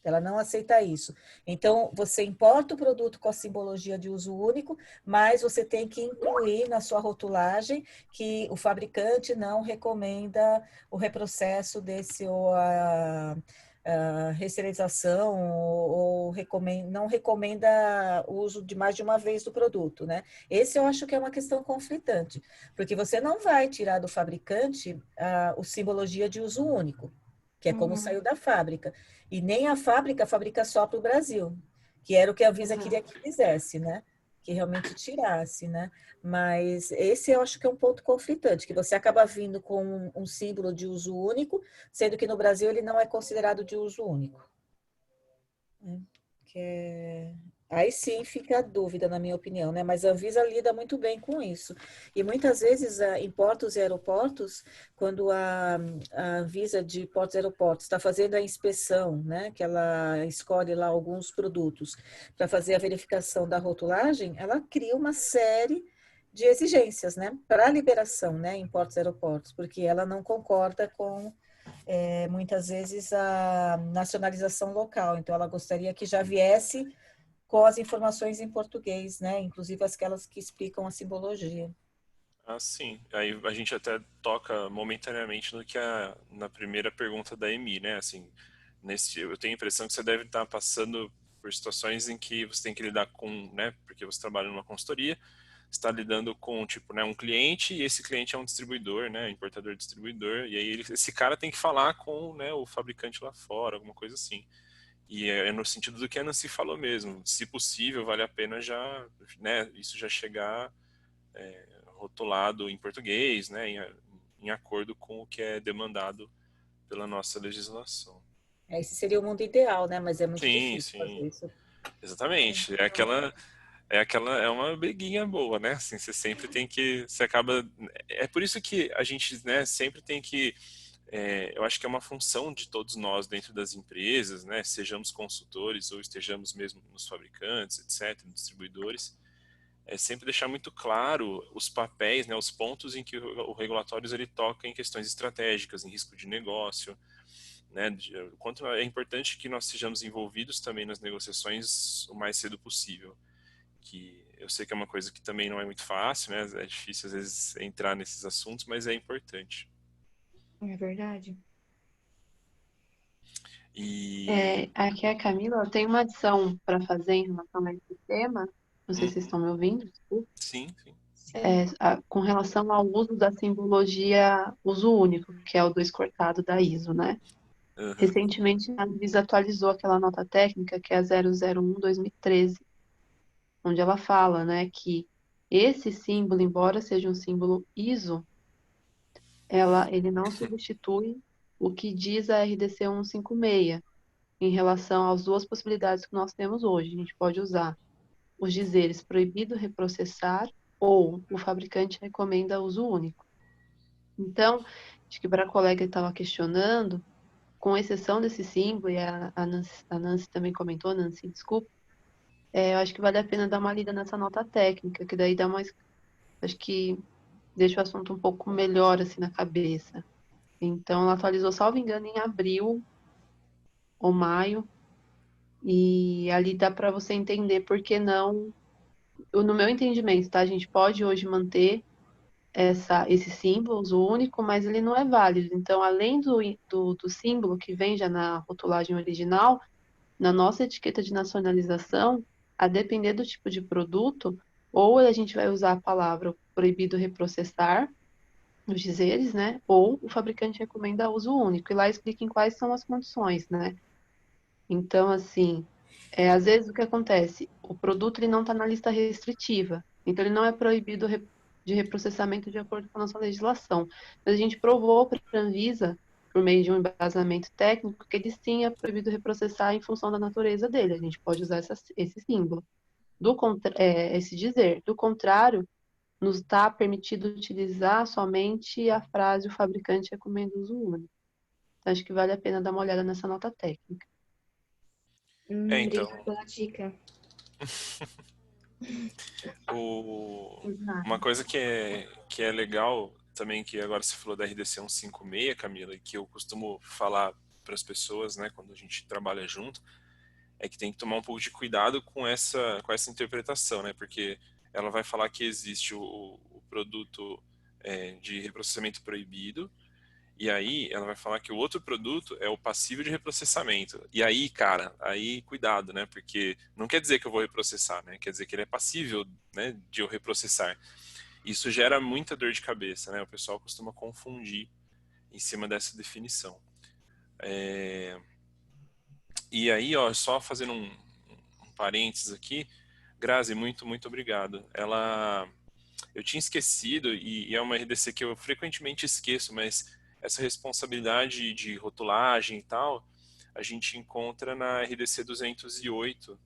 Speaker 2: Ela não aceita isso. Então, você importa o produto com a simbologia de uso único, mas você tem que incluir na sua rotulagem que o fabricante não recomenda o reprocesso desse ou a reesterilização ou não recomenda o uso de mais de uma vez do produto, né? Esse eu acho que é uma questão conflitante, porque você não vai tirar do fabricante a simbologia de uso único, que é como saiu da fábrica. E nem a fábrica fabrica só para o Brasil, que era o que a Anvisa queria que fizesse, né? Que realmente tirasse, né? Mas esse eu acho que é um ponto conflitante, que você acaba vindo com um símbolo de uso único, sendo que no Brasil ele não é considerado de uso único. Aí sim fica a dúvida, na minha opinião, né? Mas a Anvisa lida muito bem com isso. E muitas vezes, em portos e aeroportos, quando a Anvisa de portos e aeroportos está fazendo a inspeção, né? Que ela escolhe lá alguns produtos para fazer a verificação da rotulagem, ela cria uma série de exigências, né? Para a liberação, né? Em portos e aeroportos, porque ela não concorda com... muitas vezes a nacionalização local, então ela gostaria que já viesse com as informações em português, né? Inclusive aquelas que explicam a simbologia.
Speaker 1: Ah, sim. Aí a gente até toca momentaneamente no que na primeira pergunta da Emi, né? Assim, eu tenho a impressão que você deve estar passando por situações em que você tem que lidar com, né? Porque você trabalha numa consultoria, está lidando com, tipo, né, um cliente, e esse cliente é um distribuidor, né, importador-distribuidor, e aí esse cara tem que falar com, né, o fabricante lá fora, alguma coisa assim. E é no sentido do que a Nancy falou mesmo, se possível, vale a pena já, né, isso já chegar rotulado em português, né, em acordo com o que é demandado pela nossa legislação.
Speaker 2: Esse seria o mundo ideal, né, mas é muito
Speaker 1: Sim,
Speaker 2: difícil fazer
Speaker 1: sim,
Speaker 2: isso.
Speaker 1: exatamente, é uma briguinha boa, né? Assim, você sempre tem que, você acaba, é por isso que a gente, né, sempre tem que, eu acho que é uma função de todos nós dentro das empresas, né, sejamos consultores ou estejamos mesmo nos fabricantes, etc, distribuidores, é sempre deixar muito claro os papéis, né, os pontos em que o regulatório ele toca em questões estratégicas, em risco de negócio, né, o quanto é importante que nós sejamos envolvidos também nas negociações o mais cedo possível. Que eu sei que é uma coisa que também não é muito fácil, né, é difícil às vezes entrar nesses assuntos, mas é importante.
Speaker 5: É verdade.
Speaker 1: E
Speaker 3: Aqui é a Camila, eu tenho uma adição para fazer em relação a esse tema. Não sei se vocês estão me ouvindo, desculpa.
Speaker 1: sim, sim.
Speaker 5: Sim.
Speaker 3: Com relação ao uso da simbologia uso único, que é o 2 cortado da ISO, né?
Speaker 1: Uhum.
Speaker 3: Recentemente, a Anvisa atualizou aquela nota técnica, que é a 001/2013, onde ela fala, né, que esse símbolo, embora seja um símbolo ISO, ele não substitui o que diz a RDC 156 em relação às duas possibilidades que nós temos hoje. A gente pode usar os dizeres proibido reprocessar ou o fabricante recomenda uso único. Então, acho que para a colega que estava questionando, com exceção desse símbolo, e a Nancy também comentou, Nancy, desculpa, eu acho que vale a pena dar uma lida nessa nota técnica, que daí dá mais, acho que deixa o assunto um pouco melhor assim na cabeça. Então, ela atualizou, salvo engano, em abril ou maio, e ali dá para você entender por que não, no meu entendimento, tá? A gente pode hoje manter esse símbolo, o único, mas ele não é válido. Então, além do símbolo que vem já na rotulagem original, na nossa etiqueta de nacionalização, a depender do tipo de produto, ou a gente vai usar a palavra proibido reprocessar, os dizeres, né? Ou o fabricante recomenda uso único. E lá explica em quais são as condições, né? Então, assim, às vezes o que acontece? O produto ele não está na lista restritiva, então ele não é proibido de reprocessamento de acordo com a nossa legislação. Mas a gente provou para a Anvisa, por meio de um embasamento técnico, que ele sim é proibido reprocessar em função da natureza dele. A gente pode usar esse símbolo, esse dizer. Do contrário, nos está permitido utilizar somente a frase o fabricante recomenda o uso único. Então, acho que vale a pena dar uma olhada nessa nota técnica.
Speaker 1: Então,
Speaker 5: Obrigada pela dica.
Speaker 1: uma coisa que é legal também, que agora você falou da RDC 156, Camila, e que eu costumo falar para as pessoas, né, quando a gente trabalha junto, é que tem que tomar um pouco de cuidado com essa interpretação, né, porque ela vai falar que existe o produto de reprocessamento proibido, e aí ela vai falar que o outro produto é o passível de reprocessamento. E aí, cara, aí cuidado, né? Porque não quer dizer que eu vou reprocessar, né? Quer dizer que ele é passível, né, de eu reprocessar. Isso gera muita dor de cabeça, né? O pessoal costuma confundir em cima dessa definição. E aí, ó, só fazendo um parênteses aqui, Grazi, muito, muito obrigado. Eu tinha esquecido, e é uma RDC que eu frequentemente esqueço, mas essa responsabilidade de rotulagem e tal, a gente encontra na RDC 208,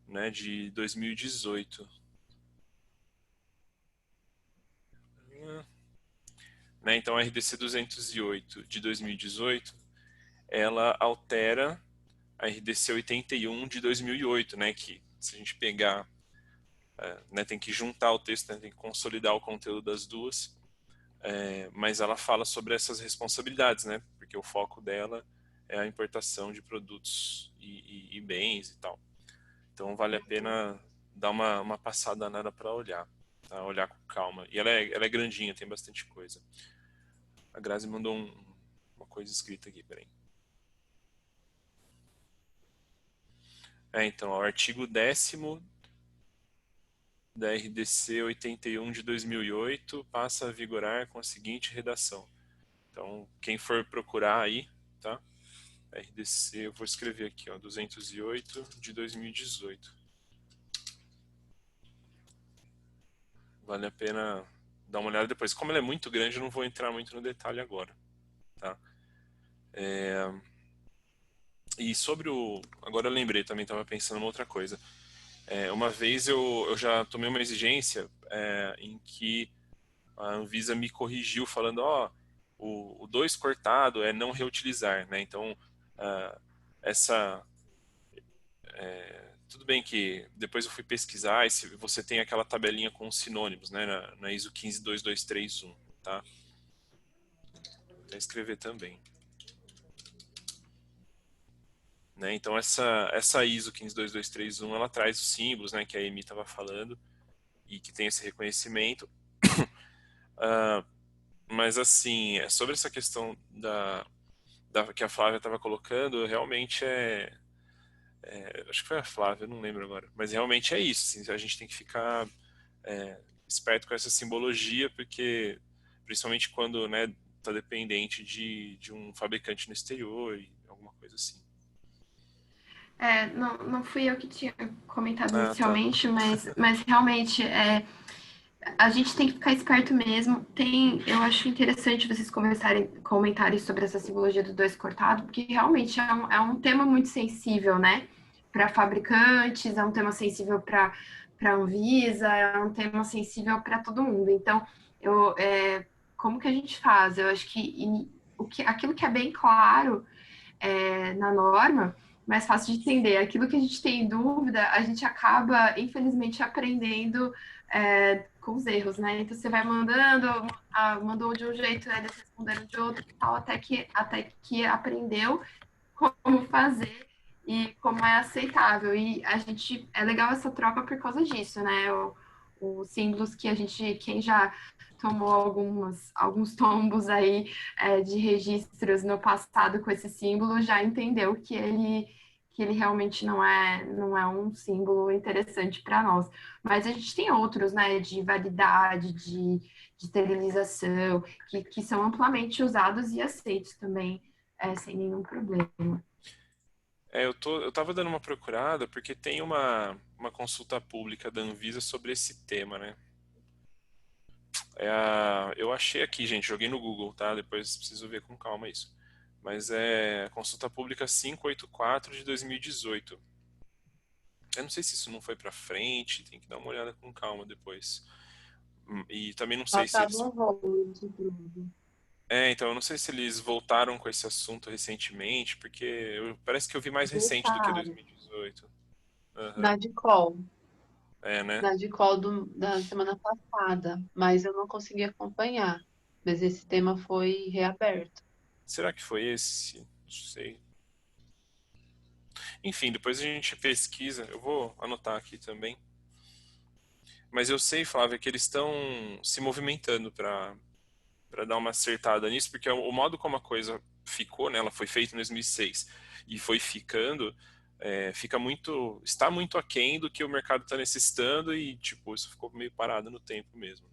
Speaker 1: né, de 2018. Né, então, a RDC 208 de 2018, ela altera a RDC 81 de 2008, né, que se a gente pegar, né, tem que juntar o texto, né, tem que consolidar o conteúdo das duas, mas ela fala sobre essas responsabilidades, né? Porque o foco dela é a importação de produtos e bens e tal. Então vale a pena dar uma passada nela para olhar, tá? Olhar com calma. E ela é grandinha, tem bastante coisa. A Grazi mandou uma coisa escrita aqui, peraí. Então, o artigo 10º da RDC 81 de 2008 passa a vigorar com a seguinte redação. Então, quem for procurar aí, tá? RDC, eu vou escrever aqui, ó, 208 de 2018. Vale a pena dar uma olhada depois. Como ela é muito grande, eu não vou entrar muito no detalhe agora, tá? E sobre o... Agora eu lembrei, também estava pensando em outra coisa. Uma vez eu já tomei uma exigência em que a Anvisa me corrigiu falando, ó, o 2 cortado é não reutilizar, né? Então, essa tudo bem que depois eu fui pesquisar e você tem aquela tabelinha com os sinônimos, né, na ISO 1522331, tá? Vou até escrever também. Né? Então essa ISO 1522331, ela traz os símbolos, né, que a Emi estava falando e que tem esse reconhecimento. Mas assim, sobre essa questão que a Flávia estava colocando, realmente acho que foi a Flávia, não lembro agora, mas realmente é isso, assim, a gente tem que ficar esperto com essa simbologia, porque principalmente quando, né, tá dependente de um fabricante no exterior e alguma coisa assim.
Speaker 6: Não fui eu que tinha comentado
Speaker 1: Ah, tá.
Speaker 6: inicialmente, mas realmente a gente tem que ficar esperto mesmo. Eu acho interessante vocês comentarem sobre essa simbologia do dois cortado, porque realmente é um tema muito sensível, né? Para fabricantes, é um tema sensível para Anvisa, é um tema sensível para todo mundo. Então, como que a gente faz? Eu acho que aquilo que é bem claro na norma, mais fácil de entender. Aquilo que a gente tem dúvida, a gente acaba, infelizmente, aprendendo com os erros, né? Então você vai mandou de um jeito, eles responderam de outro e tal, até que aprendeu como fazer e como é aceitável. E é legal essa troca por causa disso, né? Os símbolos quem já tomou alguns tombos aí de registros no passado com esse símbolo, já entendeu que ele realmente não é um símbolo interessante para nós. Mas a gente tem outros, né, de validade, de esterilização, que são amplamente usados e aceitos também, sem nenhum problema.
Speaker 1: Eu tava dando uma procurada porque tem uma consulta pública da Anvisa sobre esse tema, né? Eu achei aqui, gente, joguei no Google, tá? Depois preciso ver com calma isso. Mas é consulta pública 584 de 2018. Eu não sei se isso não foi pra frente, tem que dar uma olhada com calma depois. E também não sei se
Speaker 3: Passava
Speaker 1: eles.
Speaker 3: um rolo de tudo.
Speaker 1: Então eu não sei se eles voltaram com esse assunto recentemente, porque parece que eu vi mais recente do que
Speaker 3: Voltaram.
Speaker 1: 2018. Aham.
Speaker 3: Na Dicol.
Speaker 1: Né?
Speaker 3: Na Dicol da semana passada. Mas eu não consegui acompanhar. Mas esse tema foi reaberto.
Speaker 1: Será que foi esse? Não sei. Enfim, depois a gente pesquisa. Eu vou anotar aqui também. Mas eu sei, Flávia, que eles estão se movimentando para dar uma acertada nisso, porque o modo como a coisa ficou, né, ela foi feita em 2006 e foi ficando, está muito aquém do que o mercado está necessitando e, tipo, isso ficou meio parado no tempo mesmo.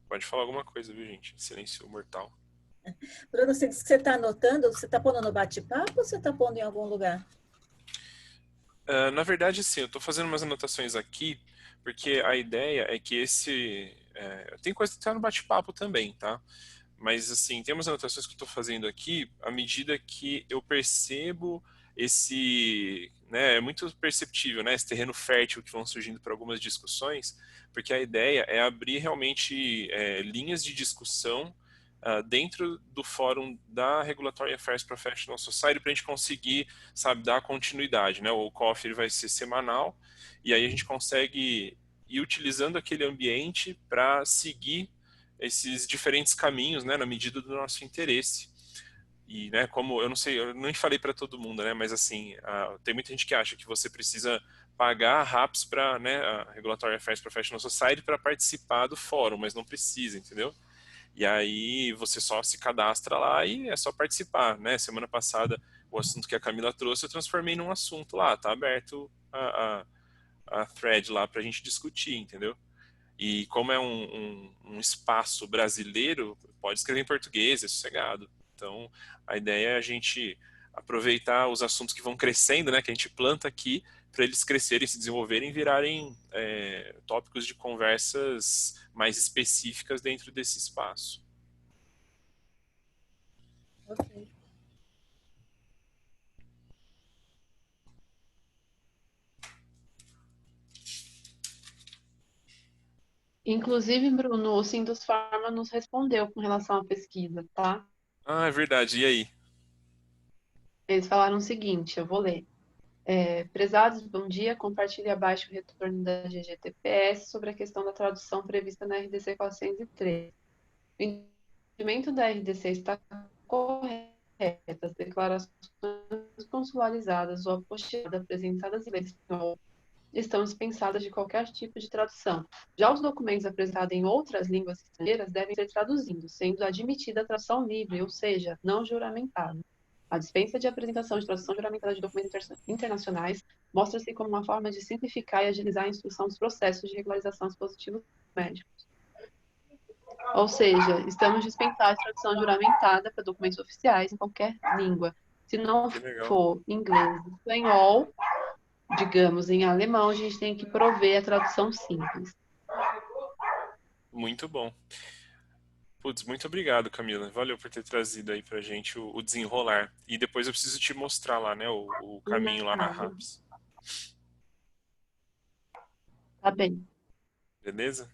Speaker 1: Pode falar alguma coisa, viu, gente? Silêncio mortal.
Speaker 2: Bruno, você está anotando, você está pondo no bate-papo ou você está pondo em algum lugar?
Speaker 1: Na verdade, sim, eu estou fazendo umas anotações aqui, porque a ideia é que tem coisa que está no bate-papo também, tá? Mas, assim, tem umas anotações que eu estou fazendo aqui à medida que eu percebo né, é muito perceptível, né, esse terreno fértil que vão surgindo para algumas discussões, porque a ideia é abrir realmente linhas de discussão dentro do fórum da Regulatory Affairs Professional Society para a gente conseguir, sabe, dar continuidade, né? O COF vai ser semanal e aí a gente consegue ir utilizando aquele ambiente para seguir esses diferentes caminhos, né, na medida do nosso interesse. E, né, como eu não sei, eu nem falei para todo mundo, né, mas assim, tem muita gente que acha que você precisa pagar a RAPS para, né, a Regulatory Affairs Professional Society para participar do fórum, mas não precisa, entendeu? E aí você só se cadastra lá e é só participar, né? Semana passada, o assunto que a Camila trouxe, eu transformei num assunto lá, tá aberto a thread lá pra gente discutir, entendeu? E como é um espaço brasileiro, pode escrever em português, é sossegado. Então, a ideia é a gente aproveitar os assuntos que vão crescendo, né, que a gente planta aqui, para eles crescerem, se desenvolverem e virarem tópicos de conversas mais específicas dentro desse espaço.
Speaker 2: Ok.
Speaker 3: Inclusive, Bruno, o Sindusfarma nos respondeu com relação à pesquisa, tá?
Speaker 1: Ah, é verdade. E aí?
Speaker 3: Eles falaram o seguinte, eu vou ler. Prezados, bom dia. Compartilhe abaixo o retorno da GGTPS sobre a questão da tradução prevista na RDC 403. O entendimento da RDC está correto. As declarações consularizadas ou apostila apresentadas em espanhol estão dispensadas de qualquer tipo de tradução. Já os documentos apresentados em outras línguas estrangeiras devem ser traduzidos, sendo admitida a tradução livre, ou seja, não juramentada. A dispensa de apresentação de tradução juramentada de documentos internacionais mostra-se como uma forma de simplificar e agilizar a instrução dos processos de regularização dispositivos médicos. Ou seja, estamos dispensados de tradução juramentada para documentos oficiais em qualquer língua. Se não
Speaker 1: Que legal.
Speaker 3: for inglês, espanhol, digamos, em alemão, a gente tem que prover a tradução simples.
Speaker 1: Muito bom. Putz, muito obrigado, Camila. Valeu por ter trazido aí pra gente o desenrolar. E depois eu preciso te mostrar lá, né, o caminho lá na RAPS.
Speaker 3: Tá bem.
Speaker 1: Beleza?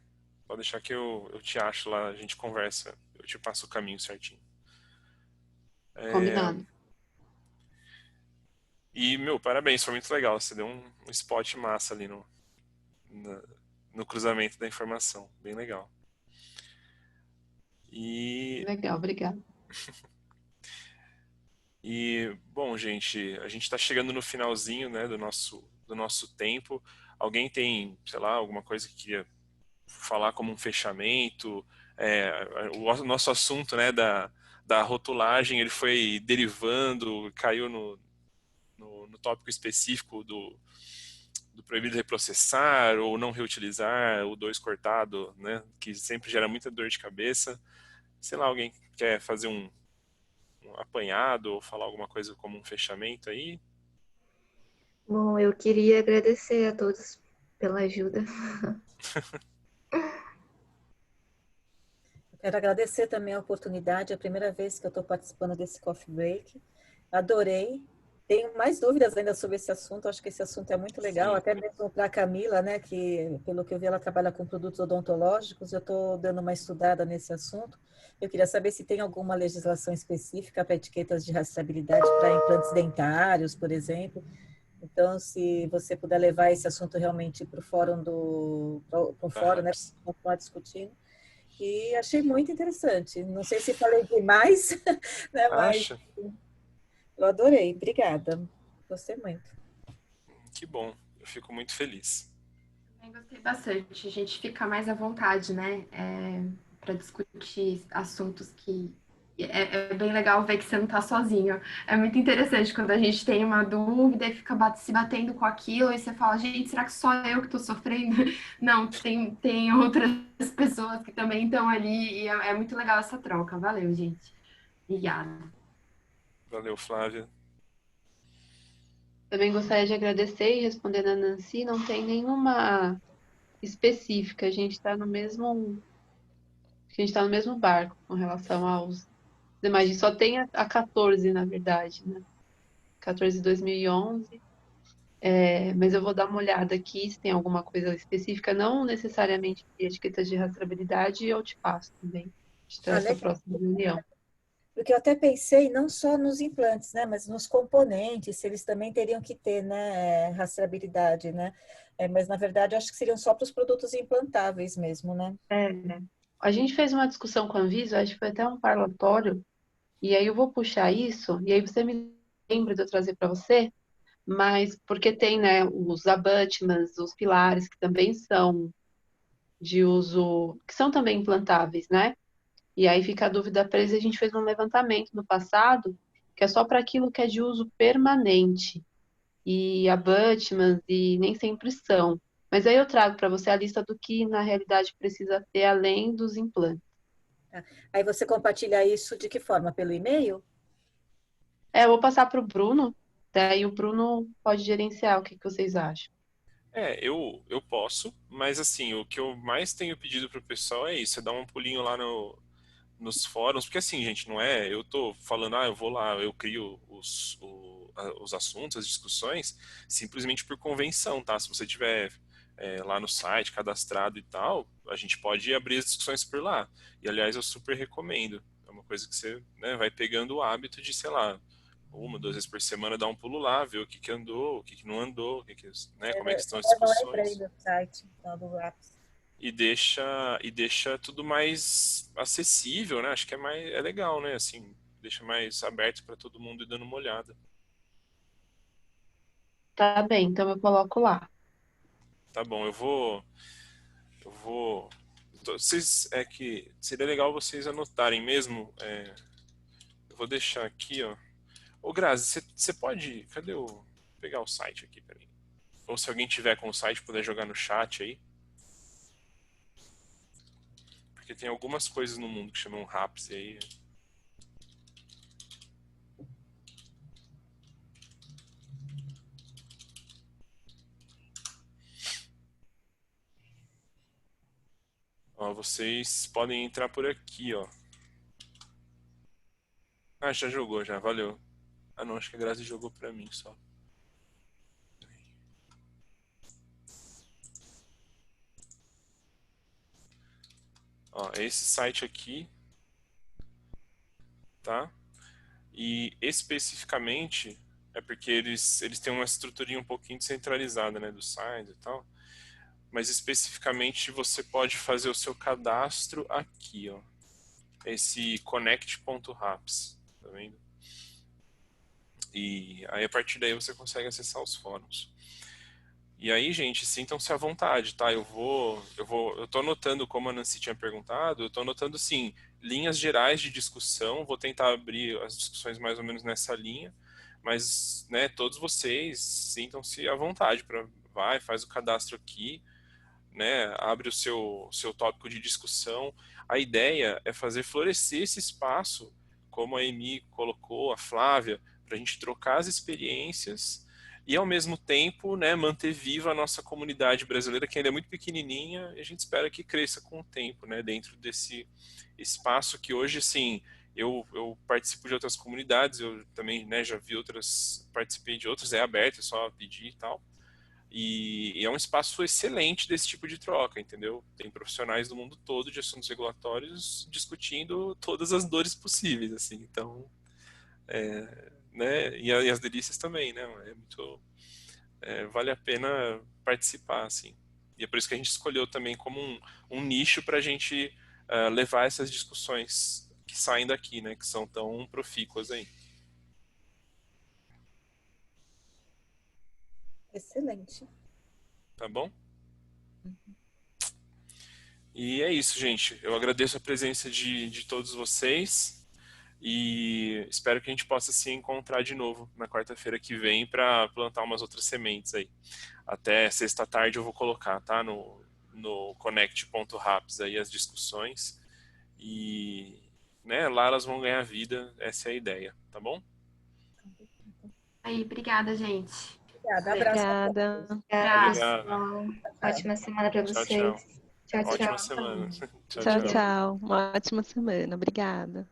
Speaker 1: Pode deixar que eu te acho lá, a gente conversa. Eu te passo o caminho certinho.
Speaker 3: Combinado.
Speaker 1: E, meu, parabéns, foi muito legal. Você deu um spot massa ali no cruzamento da informação. Bem legal. E,
Speaker 3: Legal, obrigada.
Speaker 1: bom, gente, a gente está chegando no finalzinho, né, do nosso tempo. Alguém tem, sei lá, alguma coisa que queria falar como um fechamento? O nosso assunto, né, da rotulagem, ele foi derivando, caiu no tópico específico do proibido reprocessar ou não reutilizar, o 2 cortado, né, que sempre gera muita dor de cabeça. Sei lá, alguém quer fazer um apanhado ou falar alguma coisa como um fechamento aí?
Speaker 5: Bom, eu queria agradecer a todos pela ajuda.
Speaker 2: Quero agradecer também a oportunidade, é a primeira vez que eu estou participando desse Coffee Break. Adorei. Tenho mais dúvidas ainda sobre esse assunto, acho que esse assunto é muito legal,
Speaker 1: Sim.
Speaker 2: até mesmo para a Camila, né, que pelo que eu vi ela trabalha com produtos odontológicos, eu estou dando uma estudada nesse assunto. Eu queria saber se tem alguma legislação específica para etiquetas de rastreabilidade para implantes dentários, por exemplo. Então, se você puder levar esse assunto realmente para o fórum né,
Speaker 1: RAPS.
Speaker 2: para continuar discutindo. E achei muito interessante. Não sei se falei demais, né, mas
Speaker 1: Acha?
Speaker 2: eu adorei. Obrigada. Gostei muito.
Speaker 1: Que bom, eu fico muito feliz.
Speaker 6: Também gostei bastante. A gente fica mais à vontade, né? Para discutir assuntos que. É bem legal ver que você não está sozinho. É muito interessante quando a gente tem uma dúvida e fica se batendo com aquilo e você fala, gente, será que só eu que estou sofrendo? Não, tem outras pessoas que também estão ali e é muito legal essa troca. Valeu, gente. Obrigada.
Speaker 1: Valeu, Flávia.
Speaker 3: Também gostaria de agradecer e responder a Nancy, não tem nenhuma específica, a gente está no mesmo barco com relação aos demais. A gente só tem a 14, na verdade, né? 14 de 2011. Mas eu vou dar uma olhada aqui se tem alguma coisa específica, não necessariamente de etiquetas de rastreabilidade, e eu te passo também. Para essa
Speaker 2: Legal.
Speaker 3: próxima reunião.
Speaker 2: Porque eu até pensei não só nos implantes, né, mas nos componentes, se eles também teriam que ter, né, rastreabilidade, né? Mas na verdade eu acho que seriam só para os produtos implantáveis mesmo, né?
Speaker 3: A gente fez uma discussão com a Anvisa, acho que foi até um parlatório, e aí eu vou puxar isso, e aí você me lembra de eu trazer para você, mas porque tem, né, os abutments, os pilares, que também são de uso, que são também implantáveis, né? E aí fica a dúvida presa, a gente fez um levantamento no passado, que é só para aquilo que é de uso permanente, e abutments, e nem sempre são. Mas aí eu trago para você a lista do que na realidade precisa ter além dos implantes.
Speaker 2: Aí você compartilha isso de que forma? Pelo e-mail?
Speaker 3: Eu vou passar para o Bruno, daí o Bruno pode gerenciar, o que vocês acham?
Speaker 1: Eu posso, mas assim, o que eu mais tenho pedido pro pessoal é isso, é dar um pulinho lá nos fóruns, porque assim, gente, não é, eu tô falando, eu vou lá, eu crio os assuntos, as discussões, simplesmente por convenção, tá? Se você tiver lá no site, cadastrado e tal, a gente pode abrir as discussões por lá. E, aliás, eu super recomendo. É uma coisa que você, né, vai pegando o hábito de, sei lá, 1, 2 vezes por semana dar um pulo lá, ver o que andou, o que não andou, né, como é que estão as
Speaker 2: Eu não lembrei
Speaker 1: discussões.
Speaker 2: do site, não, do RAPS.
Speaker 1: E deixa tudo mais acessível, né? Acho que é legal, né? Assim, deixa mais aberto para todo mundo ir dando uma olhada.
Speaker 3: Tá bem, então eu coloco lá.
Speaker 1: Tá bom, é que seria legal vocês anotarem mesmo. Eu vou deixar aqui, ó. Ô, Grazi, você pode, cadê o, pegar o site aqui, peraí. Ou se alguém tiver com o site, puder jogar no chat aí. Porque tem algumas coisas no mundo que chamam RAPS aí. Ó, vocês podem entrar por aqui, ó. Ah, já jogou, já, valeu. Ah, não, acho que a Grazi jogou pra mim só. Ó, é esse site aqui, tá? E especificamente é porque eles têm uma estruturinha um pouquinho descentralizada, né, do site e tal. Mas especificamente você pode fazer o seu cadastro aqui, ó. Esse connect.raps, tá vendo? E aí a partir daí você consegue acessar os fóruns. E aí, gente, sintam-se à vontade, tá? Eu tô anotando, como a Nancy tinha perguntado, eu tô anotando, sim, linhas gerais de discussão, vou tentar abrir as discussões mais ou menos nessa linha, mas, né, todos vocês sintam-se à vontade faz o cadastro aqui, né, abre o seu tópico de discussão. A ideia é fazer florescer esse espaço, como a Amy colocou, a Flávia, para a gente trocar as experiências e, ao mesmo tempo, né, manter viva a nossa comunidade brasileira, que ainda é muito pequenininha, e a gente espera que cresça com o tempo, né, dentro desse espaço que hoje, assim, eu participo de outras comunidades, eu também, né, já vi outras, participei de outras, é aberto, é só pedir e tal. E é um espaço excelente desse tipo de troca, entendeu? Tem profissionais do mundo todo de assuntos regulatórios discutindo todas as dores possíveis, assim. Então, né? E as delícias também, né? Vale a pena participar, assim. E é por isso que a gente escolheu também como um nicho para a gente levar essas discussões que saem daqui, né? Que são tão profícuas aí.
Speaker 2: Excelente.
Speaker 1: Tá bom? E é isso, gente. Eu agradeço a presença de todos vocês e espero que a gente possa se encontrar de novo na quarta-feira que vem para plantar umas outras sementes aí. Até sexta tarde eu vou colocar, tá? No connect.raps aí as discussões e, né, lá elas vão ganhar vida, essa é a ideia, tá bom?
Speaker 6: Aí, obrigada, gente.
Speaker 2: Obrigada. Abraço.
Speaker 4: Obrigada.
Speaker 5: Obrigada,
Speaker 1: Obrigado.
Speaker 5: pessoal. Ótima semana para
Speaker 1: Tchau,
Speaker 5: vocês.
Speaker 1: tchau.
Speaker 5: Tchau, tchau.
Speaker 1: Ótima semana. Tchau,
Speaker 4: Tchau,
Speaker 1: tchau.
Speaker 4: tchau. Uma ótima semana. Obrigada.